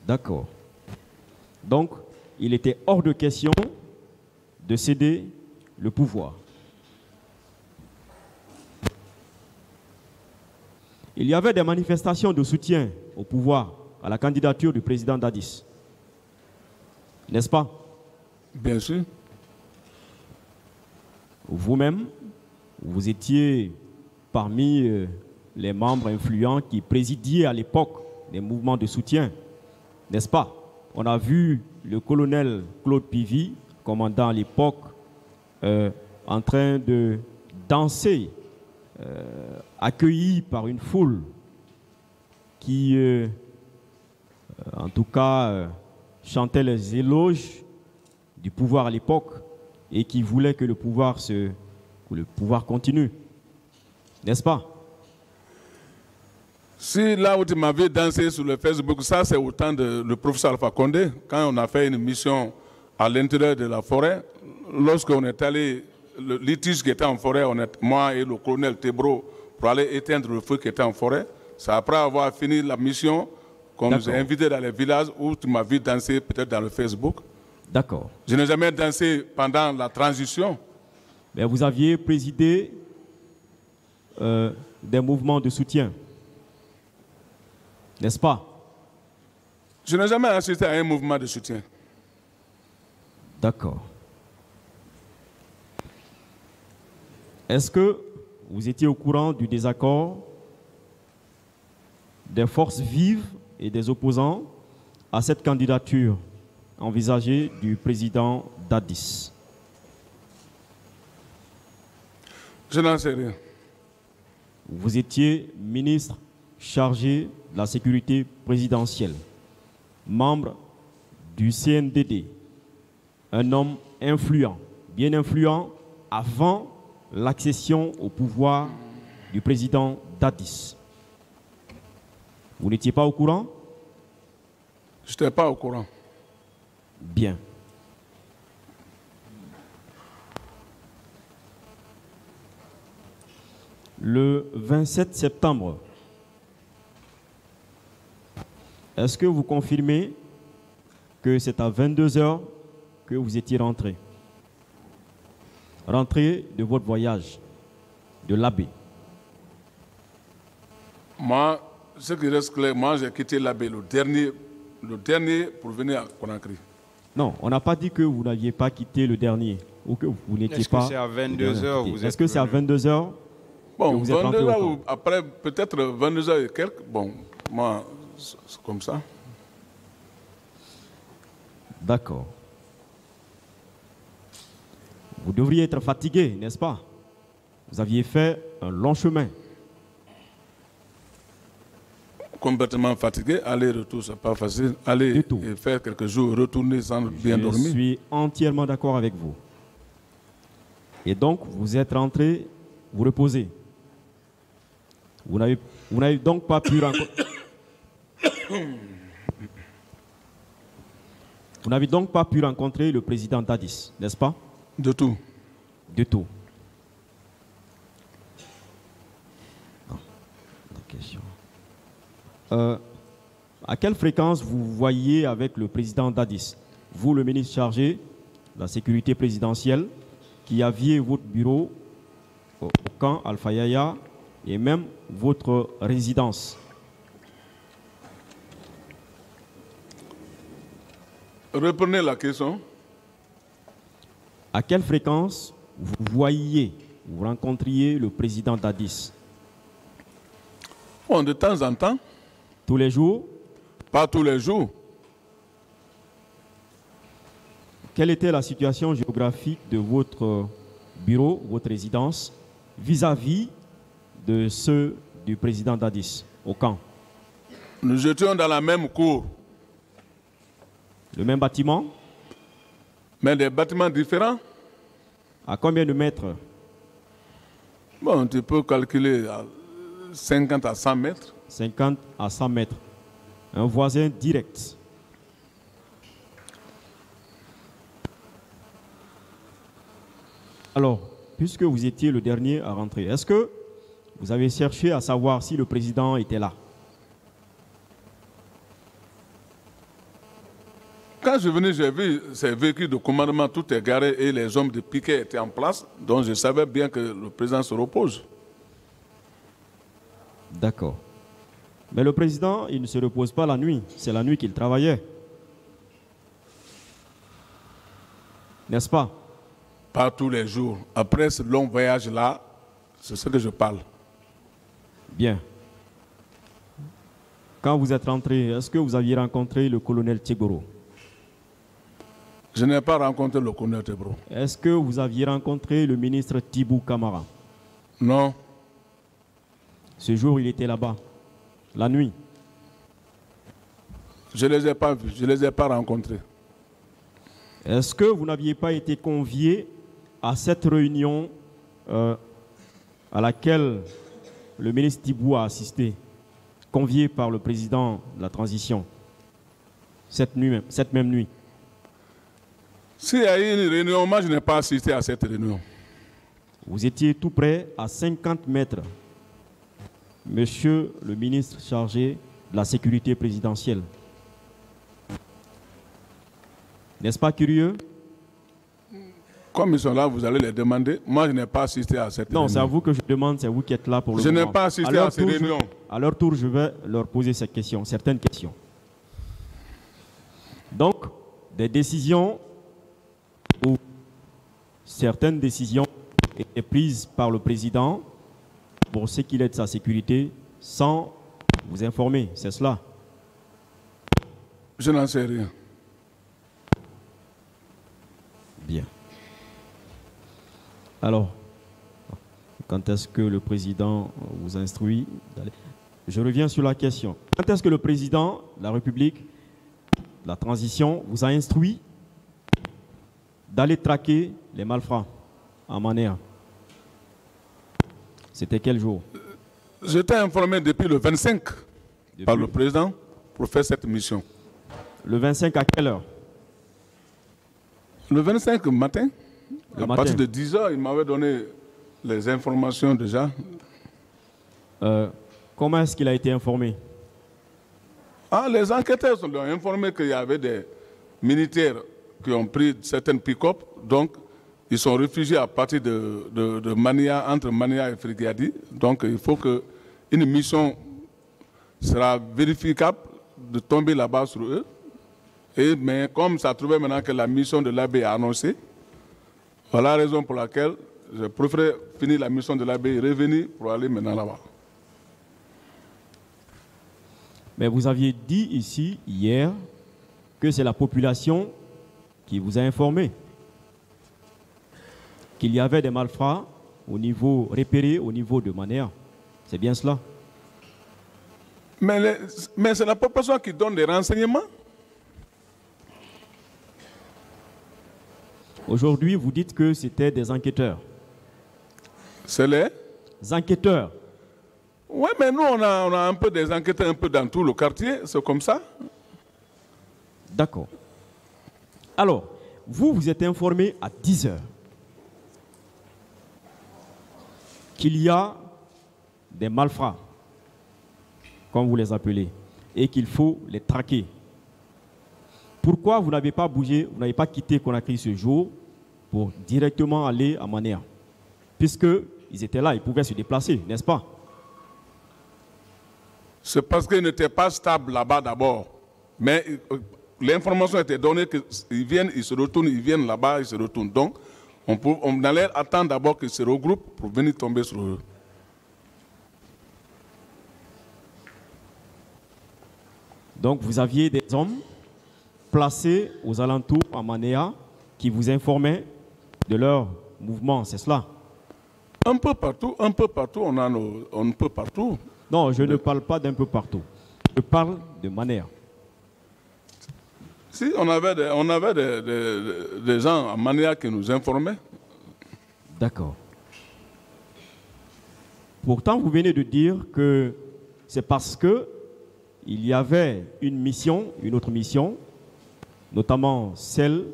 D'accord. Donc, il était hors de question de céder le pouvoir. Il y avait des manifestations de soutien au pouvoir, à la candidature du président Dadis. N'est-ce pas? Bien sûr. Vous-même, vous étiez parmi les membres influents qui présidiaient à l'époque des mouvements de soutien, n'est-ce pas? On a vu le colonel Claude Pivy, commandant à l'époque, en train de danser, accueilli par une foule qui, en tout cas, chantait les éloges du pouvoir à l'époque et qui voulait que le pouvoir continue. N'est-ce pas? Si là où tu m'avais dansé sur le Facebook, ça c'est au temps de le professeur Alpha Condé, quand on a fait une mission à l'intérieur de la forêt, lorsqu'on est allé, le litige qui était en forêt, moi et le colonel Tebro, pour aller éteindre le feu qui était en forêt, c'est après avoir fini la mission qu'on nous a invités dans les villages où tu m'as vu danser peut-être dans le Facebook. D'accord. Je n'ai jamais dansé pendant la transition. Mais vous aviez présidé des mouvements de soutien, n'est-ce pas? Je n'ai jamais assisté à un mouvement de soutien. D'accord. Est-ce que vous étiez au courant du désaccord des forces vives et des opposants à cette candidature envisagée du président Dadis? Je n'en sais rien. Vous étiez ministre chargé de la sécurité présidentielle, membre du CNDD, un homme influent, bien influent avant l'accession au pouvoir du président Dadis. Vous n'étiez pas au courant? Je n'étais pas au courant. Bien. Le 27 septembre, est-ce que vous confirmez que c'est à 22 h que vous étiez rentré? Rentré de votre voyage de l'Abbé. Moi, ce qui reste clair, moi j'ai quitté l'Abbé le dernier pour venir à Conakry. Non, on n'a pas dit que vous n'aviez pas quitté le dernier ou que vous n'étiez pas. Est-ce que c'est à 22 h? Est-ce que c'est à 22 h? Bon, 22 h ou après peut-être 22 h et quelques. Bon, moi, c'est comme ça. D'accord. Vous devriez être fatigué, n'est-ce pas? Vous aviez fait un long chemin. complètement fatigué. Aller-retour, c'est pas facile. Aller Du tout. et faire quelques jours, retourner sans bien Je dormir. suis entièrement d'accord avec vous. Et donc, vous êtes rentré, vous reposez. Vous n'avez donc pas pu rencontrer... Vous n'avez donc pas pu rencontrer le président Dadis, n'est-ce pas? De tout. Du tout. Non. Question. À quelle fréquence vous voyez avec le président Dadis, vous, le ministre chargé de la sécurité présidentielle, qui aviez votre bureau au camp Alpha Yaya et même votre résidence? Reprenez la question. À quelle fréquence vous voyez, vous rencontriez le président Dadis? Bon, de temps en temps, Tous les jours? pas tous les jours. Quelle était la situation géographique de votre bureau, votre résidence, vis-à-vis de ceux du président Dadis au camp? Nous étions dans la même cour, Le même bâtiment? mais des bâtiments différents. À combien de mètres? Bon, tu peux calculer à 50 à 100 mètres. 50 à 100 mètres. Un voisin direct. Alors, puisque vous étiez le dernier à rentrer, est-ce que vous avez cherché à savoir si le président était là? Quand je venais, j'ai vu ces véhicules de commandement, tout est garé et les hommes de piquet étaient en place. Donc je savais bien que le président se repose. D'accord. Mais le président, il ne se repose pas la nuit. C'est la nuit qu'il travaillait. N'est-ce pas? Pas tous les jours. Après ce long voyage-là, c'est ce que je parle. Bien. Quand vous êtes rentré, est-ce que vous aviez rencontré le colonel Tchegoro? Je n'ai pas rencontré le colonel Tebro. Est-ce que vous aviez rencontré le ministre Tibou Kamara? Non, Ce jour, il était là-bas, la nuit. je ne les ai pas vus, je ne les ai pas rencontrés. Est-ce que vous n'aviez pas été convié à cette réunion à laquelle le ministre Tibou a assisté, convié par le président de la transition, cette même nuit? S'il y a eu une réunion, moi je n'ai pas assisté à cette réunion. Vous étiez tout près, à 50 mètres. Monsieur le ministre chargé de la sécurité présidentielle. N'est-ce pas curieux? Comme ils sont là, vous allez les demander. Moi je n'ai pas assisté à cette réunion. Non, c'est à vous que je demande, c'est vous qui êtes là pour le Je moment. n'ai pas assisté à ces réunions. À leur tour, je vais leur poser cette question, certaines questions. Donc, des décisions ou certaines décisions étaient prises par le président pour ce qu'il est de sa sécurité sans vous informer, c'est cela? Je n'en sais rien. Bien. Alors, quand est-ce que le président vous instruit d'aller... Je reviens sur la question. Quand est-ce que le président de la République, de la transition, vous a instruit d'aller traquer les malfrats en Manéa? C'était quel jour? J'étais informé depuis le 25 par le président pour faire cette mission. Le 25 à quelle heure? Le 25 matin, Le à matin. partir de 10 h, il m'avait donné les informations déjà. Comment est-ce qu'il a été informé? Ah, les enquêteurs l'ont informé qu'il y avait des militaires qui ont pris certaines pick-up, donc ils sont réfugiés à partir de Mania, entre Mania et Frigadi. Donc il faut qu'une mission sera vérifiable de tomber là-bas sur eux. Mais comme ça trouvait maintenant que la mission de l'AB est annoncée, voilà la raison pour laquelle je préfère finir la mission de l'AB et revenir pour aller maintenant là-bas. Mais vous aviez dit ici, hier, que c'est la population qui vous a informé qu'il y avait des malfrats repérés au niveau de Manéa. C'est bien cela? Mais c'est la population qui donne des renseignements. Aujourd'hui, vous dites que c'était des enquêteurs. C'est les Enquêteurs. Oui, mais nous, on a un peu des enquêteurs un peu dans tout le quartier, c'est comme ça. D'accord. Alors, vous êtes informé à 10 heures qu'il y a des malfrats, comme vous les appelez, et qu'il faut les traquer. Pourquoi vous n'avez pas bougé, vous n'avez pas quitté Conakry ce jour pour directement aller à Manéa? Puisqu'ils étaient là, ils pouvaient se déplacer, n'est-ce pas? C'est parce qu'ils n'étaient pas stables là-bas d'abord. Mais l'information était donnée qu'ils viennent, ils se retournent, ils viennent là-bas, ils se retournent. Donc, on allait attendre d'abord qu'ils se regroupent pour venir tomber sur eux. Donc, vous aviez des hommes placés aux alentours à Manéa qui vous informaient de leur mouvement, c'est cela? Un peu partout, un peu partout, on peut partout. Non, je ne parle pas d'un peu partout. Je parle de Manéa. Si, on avait des gens à Manéa qui nous informaient. D'accord. Pourtant, vous venez de dire que c'est parce que il y avait une mission, une autre mission, notamment celle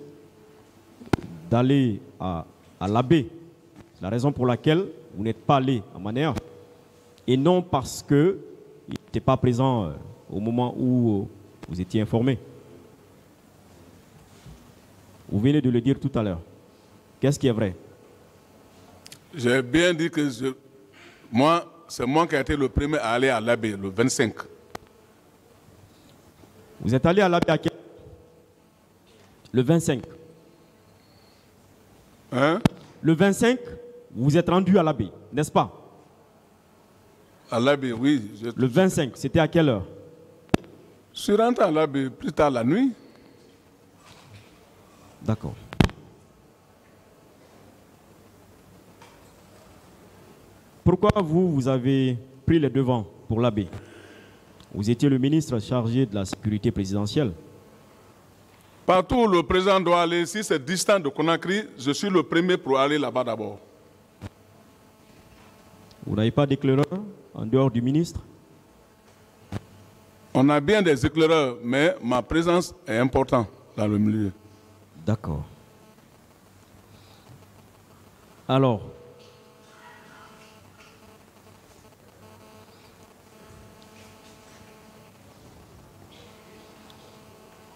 d'aller à l'Abbé. C'est la raison pour laquelle vous n'êtes pas allé à Manéa. Et non parce qu'il n'était pas présent au moment où vous étiez informé. Vous venez de le dire tout à l'heure. Qu'est-ce qui est vrai? J'ai bien dit que c'est moi qui ai été le premier à aller à l'Abbé, le 25. Vous êtes allé à l'Abbé à quel? Le 25. Hein? Le 25, vous vous êtes rendu à l'Abbé, n'est-ce pas? À l'Abbé, oui. Le 25, c'était à quelle heure? Je suis rentré à l'Abbé plus tard la nuit. D'accord. Pourquoi vous avez pris les devants pour l'Abbé? Vous étiez le ministre chargé de la sécurité présidentielle. Partout où le président doit aller, si c'est distant de Conakry, je suis le premier pour aller là-bas d'abord. Vous n'avez pas d'éclaireur en dehors du ministre? On a bien des éclaireurs, mais ma présence est importante dans le milieu. D'accord. Alors,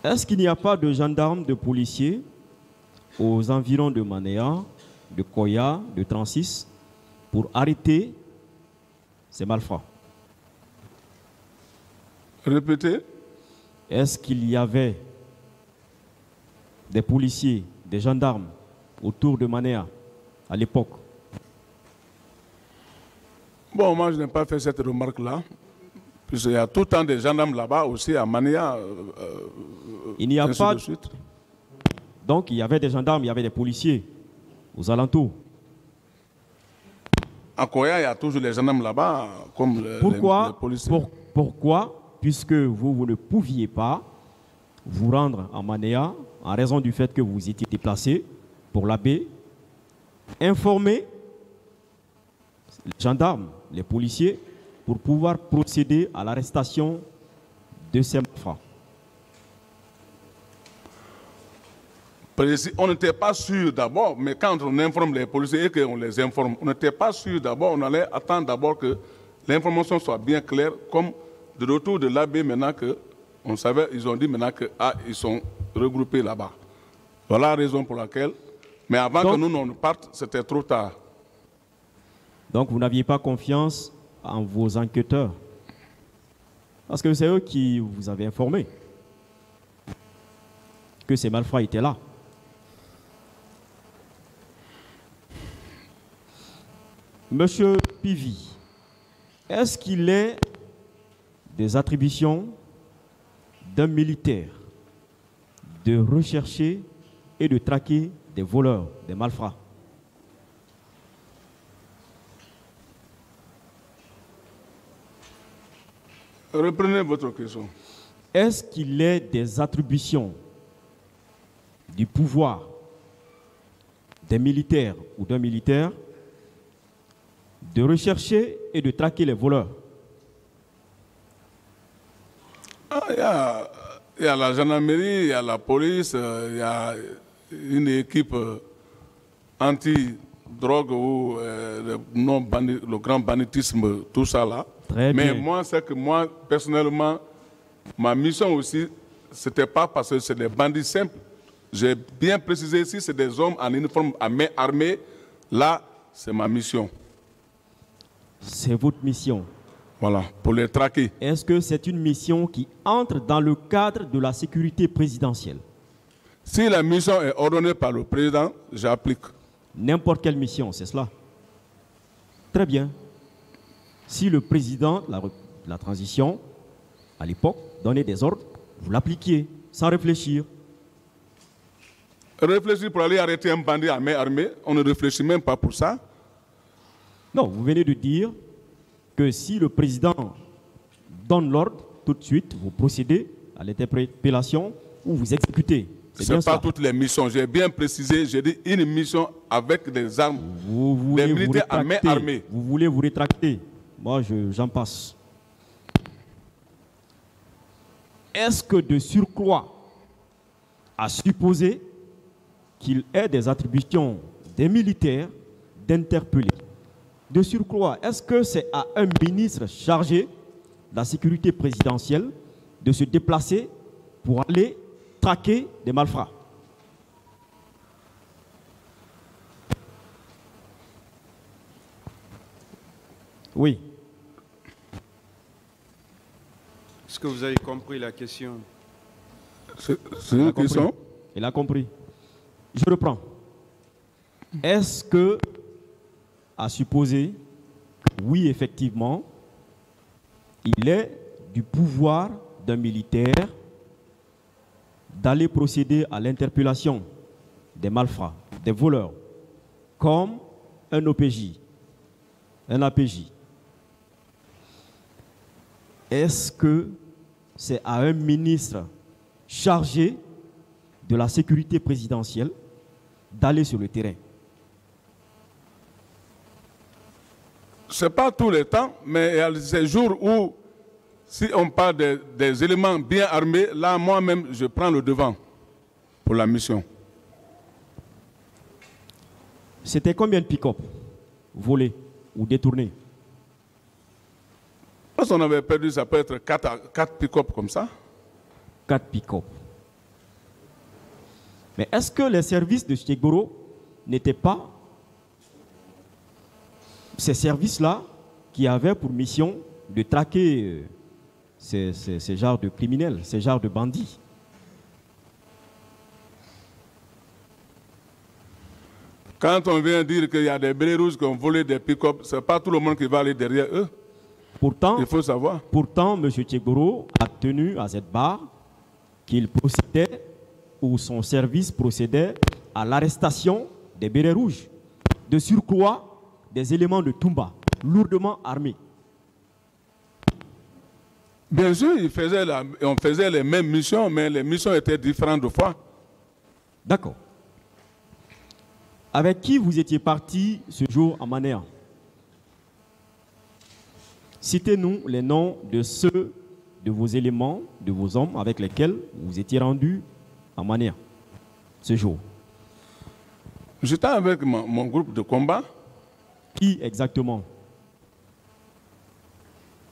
est-ce qu'il n'y a pas de gendarmes, de policiers aux environs de Manéa, de Koya, de 36 pour arrêter ces malfrats? Répétez. Est-ce qu'il y avait des policiers, des gendarmes autour de Manéa à l'époque? Bon, moi je n'ai pas fait cette remarque-là. Puisqu'il y a tout le temps des gendarmes là-bas aussi à Manéa. Il n'y a pas de suite. Donc il y avait des gendarmes, il y avait des policiers aux alentours. À Koya, il y a toujours les gendarmes là-bas, comme les policiers. Pourquoi, puisque vous ne pouviez pas vous rendre à Manéa en raison du fait que vous étiez déplacé pour l'Abbé, informer les gendarmes, les policiers, pour pouvoir procéder à l'arrestation de ces malfrats? On n'était pas sûr d'abord, mais quand on informe les policiers et qu'on les informe, on n'était pas sûr d'abord, on allait attendre d'abord que l'information soit bien claire, comme de retour de l'Abbé maintenant on savait, ils ont dit maintenant qu'ils sont regroupés là-bas. Voilà la raison pour laquelle, mais avant que nous ne partent, c'était trop tard. Donc vous n'aviez pas confiance en vos enquêteurs? Parce que c'est eux qui vous avaient informé que ces malfrats étaient là. Monsieur Pivi, est-ce qu'il est des attributions d'un militaire de rechercher et de traquer des voleurs, des malfrats? Reprenez votre question. Est-ce qu'il est des attributions du pouvoir des militaires ou d'un militaire de rechercher et de traquer les voleurs? Il y a la gendarmerie, il y a la police, il y a une équipe anti-drogue ou le grand banditisme, tout ça là. Très Mais bien. moi, c'est que moi, personnellement, ma mission aussi, ce n'était pas parce que c'est des bandits simples. J'ai bien précisé ici, c'est des hommes en uniforme à main armée. Là, c'est ma mission. C'est votre mission. Voilà, pour les traquer. Est-ce que c'est une mission qui entre dans le cadre de la sécurité présidentielle? Si la mission est ordonnée par le président, j'applique. N'importe quelle mission, c'est cela? Très bien. Si le président de la transition, à l'époque, donnait des ordres, vous l'appliquiez, sans réfléchir. Réfléchir pour aller arrêter un bandit à main armée, on ne réfléchit même pas pour ça. Non, vous venez de dire que si le président donne l'ordre, tout de suite, vous procédez à l'interpellation ou vous exécutez. Ce bien n'est pas ça. toutes les missions. J'ai bien précisé, j'ai dit une mission avec des armes. Vous voulez des vous militaires à main rétracter. armée. Vous voulez vous rétracter. Moi, j'en passe. Est-ce que de surcroît, à supposer qu'il ait des attributions des militaires d'interpeller, de surcroît, est-ce que c'est à un ministre chargé de la sécurité présidentielle de se déplacer pour aller traquer des malfrats? Oui. Est-ce que vous avez compris la question? C'est une question. Il a compris. Je reprends. Est-ce que, à supposer, oui, effectivement, il est du pouvoir d'un militaire d'aller procéder à l'interpellation des malfrats, des voleurs, comme un OPJ, un APJ? Est-ce que c'est à un ministre chargé de la sécurité présidentielle d'aller sur le terrain? Ce n'est pas tous les temps, mais il y a ces jours où, si on parle des éléments bien armés, là, moi-même, je prends le devant pour la mission. C'était combien de pick-up volés ou détournés? Parce qu'on avait perdu, ça peut être 4 pick-up comme ça. 4 pick-up. Mais est-ce que les services de Chegboro n'étaient pas ces services-là qui avaient pour mission de traquer ces genres de criminels, ces genres de bandits? Quand on vient dire qu'il y a des bérets rouges qui ont volé des pick-up, ce n'est pas tout le monde qui va aller derrière eux. Pourtant, Il faut savoir. Pourtant, M. Chegboro a tenu à cette barre qu'il procédait, ou son service procédait, à l'arrestation des bérets rouges. De surcroît, des éléments de Toumba, lourdement armés. Bien sûr, on faisait les mêmes missions, mais les missions étaient différentes de fois. D'accord. Avec qui vous étiez parti ce jour en Manéa? Citez-nous les noms de ceux de vos éléments, de vos hommes avec lesquels vous étiez rendus en Manéa ce jour. J'étais avec mon groupe de combat. Qui exactement?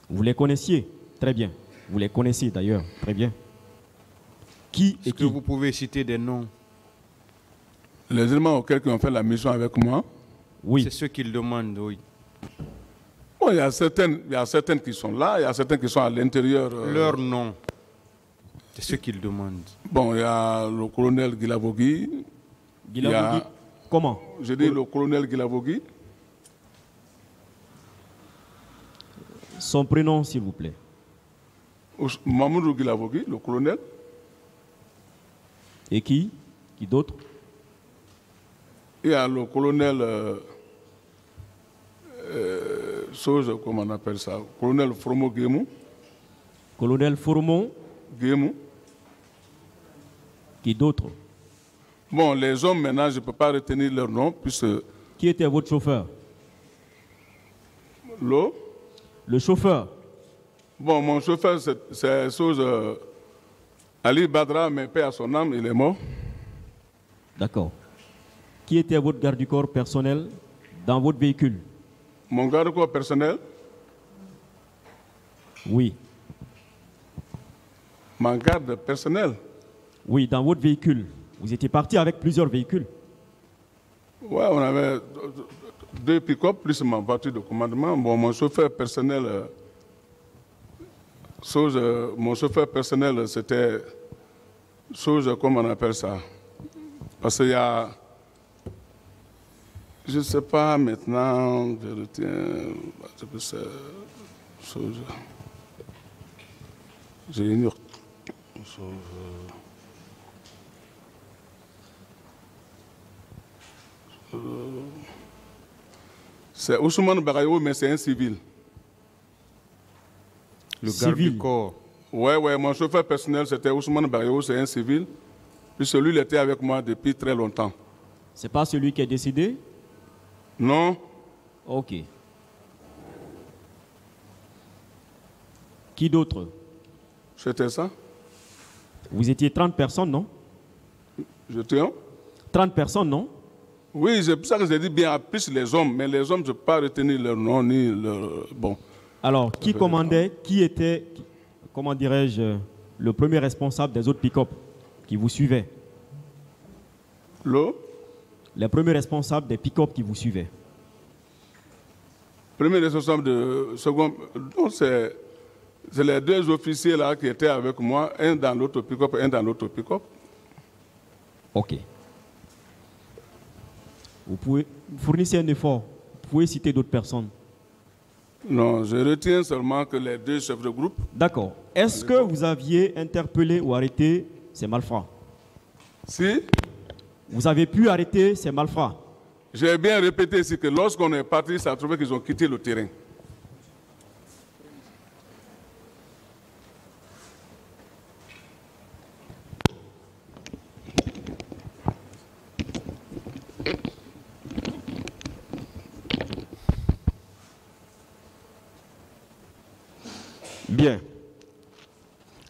Vous les connaissiez? Très bien. Vous les connaissez d'ailleurs. Très bien. Qui et Est-ce que qui? vous pouvez citer des noms? Les éléments auxquels ils ont fait la mission avec moi. Oui. C'est ce qu'ils demandent, oui. Bon, il y a certaines qui sont là, il y a certaines qui sont à l'intérieur. Leur nom. C'est ce qu'ils demandent. Bon, il y a le colonel Guilavogui. Guilavogui. Comment? Je dis le colonel Guilavogui. Son prénom, s'il vous plaît. Mamoudou Guilavogui, le colonel. Et qui? Qui d'autre? Il y a le colonel, comment on appelle ça, colonel Fromo Guémou. Colonel Fourmont, Guémou. qui d'autre? Bon, les hommes maintenant, je ne peux pas retenir leur nom, puisque Qui était votre chauffeur? l'eau. Le chauffeur. Bon, mon chauffeur, c'est chose Ali Badra, mais paix à son âme, il est mort. D'accord. Qui était votre garde du corps personnel dans votre véhicule? Mon garde-corps personnel, Oui. mon garde personnel. Oui, dans votre véhicule. Vous étiez parti avec plusieurs véhicules. Ouais, on avait 2 pick-up plus ma voiture de commandement. Bon, mon chauffeur personnel, mon chauffeur personnel, c'était comment on appelle ça? Parce qu'il y a, je ne sais pas maintenant, je retiens, j'ignore. C'est Ousmane Bagayo, mais c'est un civil. Le garde du corps. Ouais, mon chauffeur personnel, c'était Ousmane Bagayo, c'est un civil. Puis celui, il était avec moi depuis très longtemps. C'est pas celui qui est décédé? Non, Ok. Qui d'autre? c'était ça. Vous étiez 30 personnes, non? Je tiens. 30 personnes, non? Oui, c'est pour ça que j'ai dit bien, plus les hommes. Mais les hommes, je ne peux pas retenir leur nom ni leur... Bon. Alors, qui commandait, qui était, comment dirais-je, le premier responsable des autres pick-up qui vous suivaient? L'eau, Les premiers responsables des pick-up qui vous suivaient? premier responsable de second... Non, c'est les 2 officiers là qui étaient avec moi, un dans l'autre pick-up, un dans l'autre pick-up. Ok. Vous pouvez fournir un effort. Vous pouvez citer d'autres personnes. Non, je retiens seulement que les 2 chefs de groupe. D'accord. Est-ce que vous aviez interpellé ou arrêté ces malfrats? Si, Vous avez pu arrêter ces malfrats? j'ai bien répété ici que lorsqu'on est parti, ça a trouvé qu'ils ont quitté le terrain. Bien.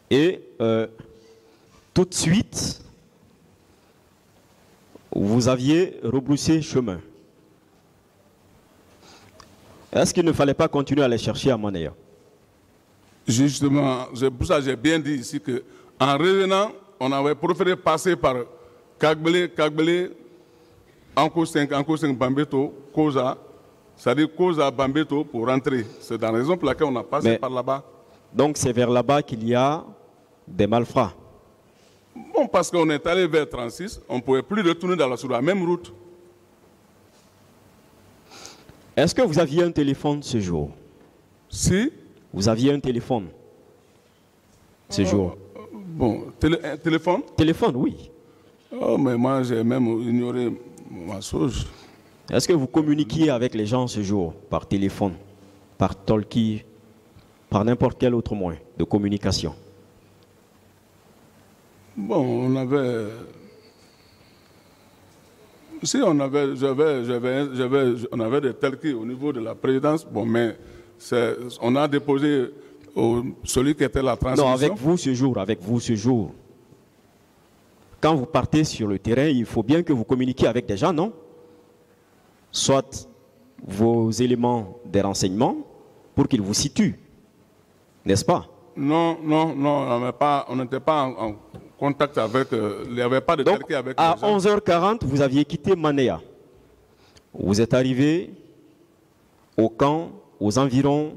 Et tout de suite, vous aviez rebroussé chemin. Est-ce qu'il ne fallait pas continuer à les chercher à Manaya? Justement, c'est pour ça que j'ai bien dit ici qu'en revenant, on avait préféré passer par Kagbele, Anko 5, Bambeto, Koza, c'est-à-dire Koza, Bambeto pour rentrer. C'est dans la raison pour laquelle on a passé par là-bas. Donc c'est vers là-bas qu'il y a des malfrats. Bon, parce qu'on est allé vers 36, on ne pouvait plus retourner sur la même route. Est-ce que vous aviez un téléphone ce jour? Si. Vous aviez un téléphone ce jour? Bon, un téléphone? Téléphone, oui. Oh, mais moi, j'ai même ignoré ma chose. Est-ce que vous communiquiez avec les gens ce jour par téléphone, par talkie, par n'importe quel autre moyen de communication? Bon, on avait... Si on avait, on avait des talkies au niveau de la présidence, bon, mais on a déposé celui qui était la transmission. Non, avec vous ce jour. Quand vous partez sur le terrain, il faut bien que vous communiquiez avec des gens, non? Soit vos éléments des renseignements pour qu'ils vous situent, n'est-ce pas? Non, on n'était pas en contact avec, il n'y avait pas de Donc, talkie avec à les gens. 11h40, vous aviez quitté Manea. Vous êtes arrivé au camp aux environs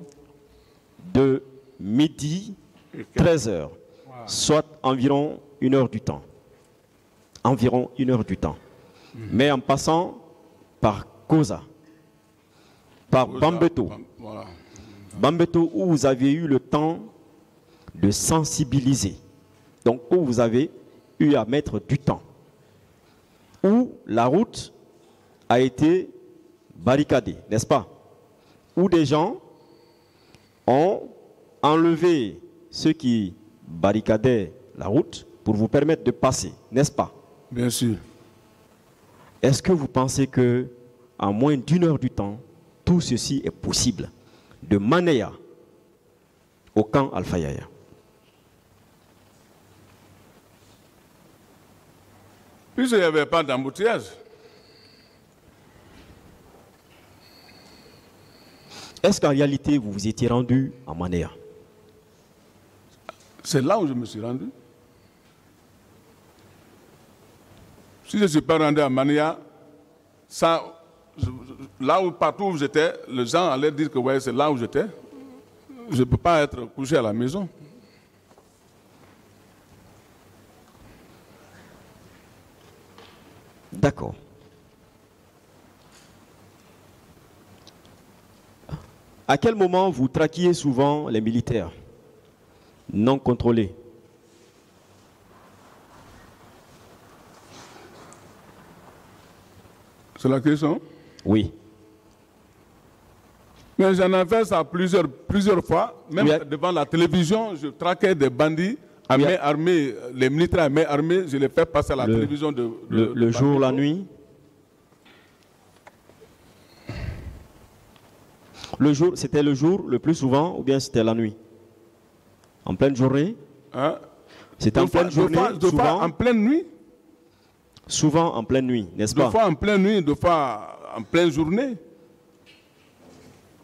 de midi 13h, soit environ 1 heure du temps. Environ 1 heure du temps. Mais en passant par Koza, par Bambeto. Voilà. Bambeto, où vous avez eu le temps de sensibiliser. Donc, où vous avez eu à mettre du temps. Où la route a été barricadée, n'est-ce pas? Où des gens ont enlevé ceux qui barricadaient la route pour vous permettre de passer, n'est-ce pas? Bien sûr. Est-ce que vous pensez que en moins d'1 heure du temps, tout ceci est possible de Manéa au camp Alpha Yaya? Puisqu'il n'y avait pas d'embouteillage. Est-ce qu'en réalité, vous vous étiez rendu à Manéa? C'est là où je me suis rendu. Si je ne suis pas rendu à Mania, là où partout où j'étais, les gens allaient dire que ouais, c'est là où j'étais. Je ne peux pas être couché à la maison. D'accord. À quel moment vous traquiez souvent les militaires non contrôlés? C'est la question? Oui. Mais j'en ai fait ça plusieurs fois, même Oui. devant la télévision, je traquais des bandits à Oui. main armée, les militaires à main armée, je les fais passer à la télévision le jour, la nuit? Le jour, c'était le jour le plus souvent ou bien c'était la nuit? En pleine journée? Hein? C'était en pleine journée, Deux fois souvent? en pleine nuit. Souvent en pleine nuit, n'est-ce pas? Deux fois en pleine nuit, deux fois en pleine journée.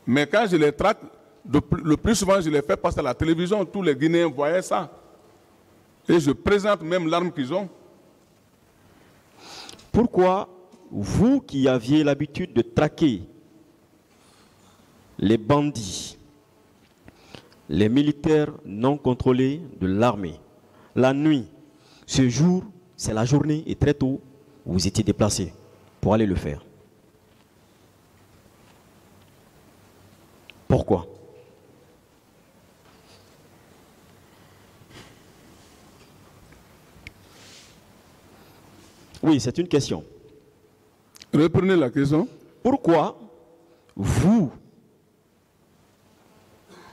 Mais quand je les traque, le plus souvent, je les fais passer à la télévision. Tous les Guinéens voyaient ça. Et je présente même l'arme qu'ils ont. Pourquoi vous qui aviez l'habitude de traquer les bandits, les militaires non contrôlés de l'armée, la nuit, ce jour, c'est la journée et très tôt, vous étiez déplacés pour aller le faire? Pourquoi? Oui, c'est une question. Reprenez la question. Pourquoi vous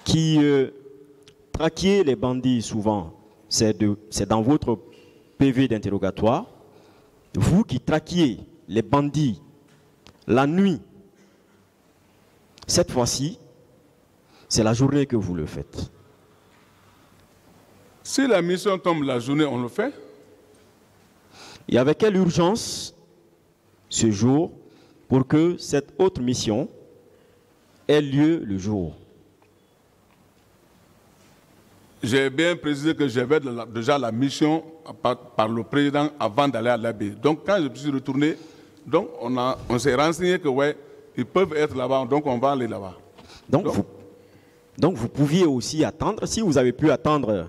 qui traquiez les bandits souvent, c'est dans votre PV d'interrogatoire, vous qui traquiez les bandits la nuit, cette fois-ci, c'est la journée que vous le faites? Si la mission tombe la journée, on le fait. Et avec quelle urgence ce jour pour que cette autre mission ait lieu le jour? J'ai bien précisé que j'avais déjà la mission par le président avant d'aller à l'Abbé. Donc quand je me suis retourné, donc on s'est renseigné que ouais, ils peuvent être là-bas, donc on va aller là-bas. Donc vous pouviez aussi attendre, si vous avez pu attendre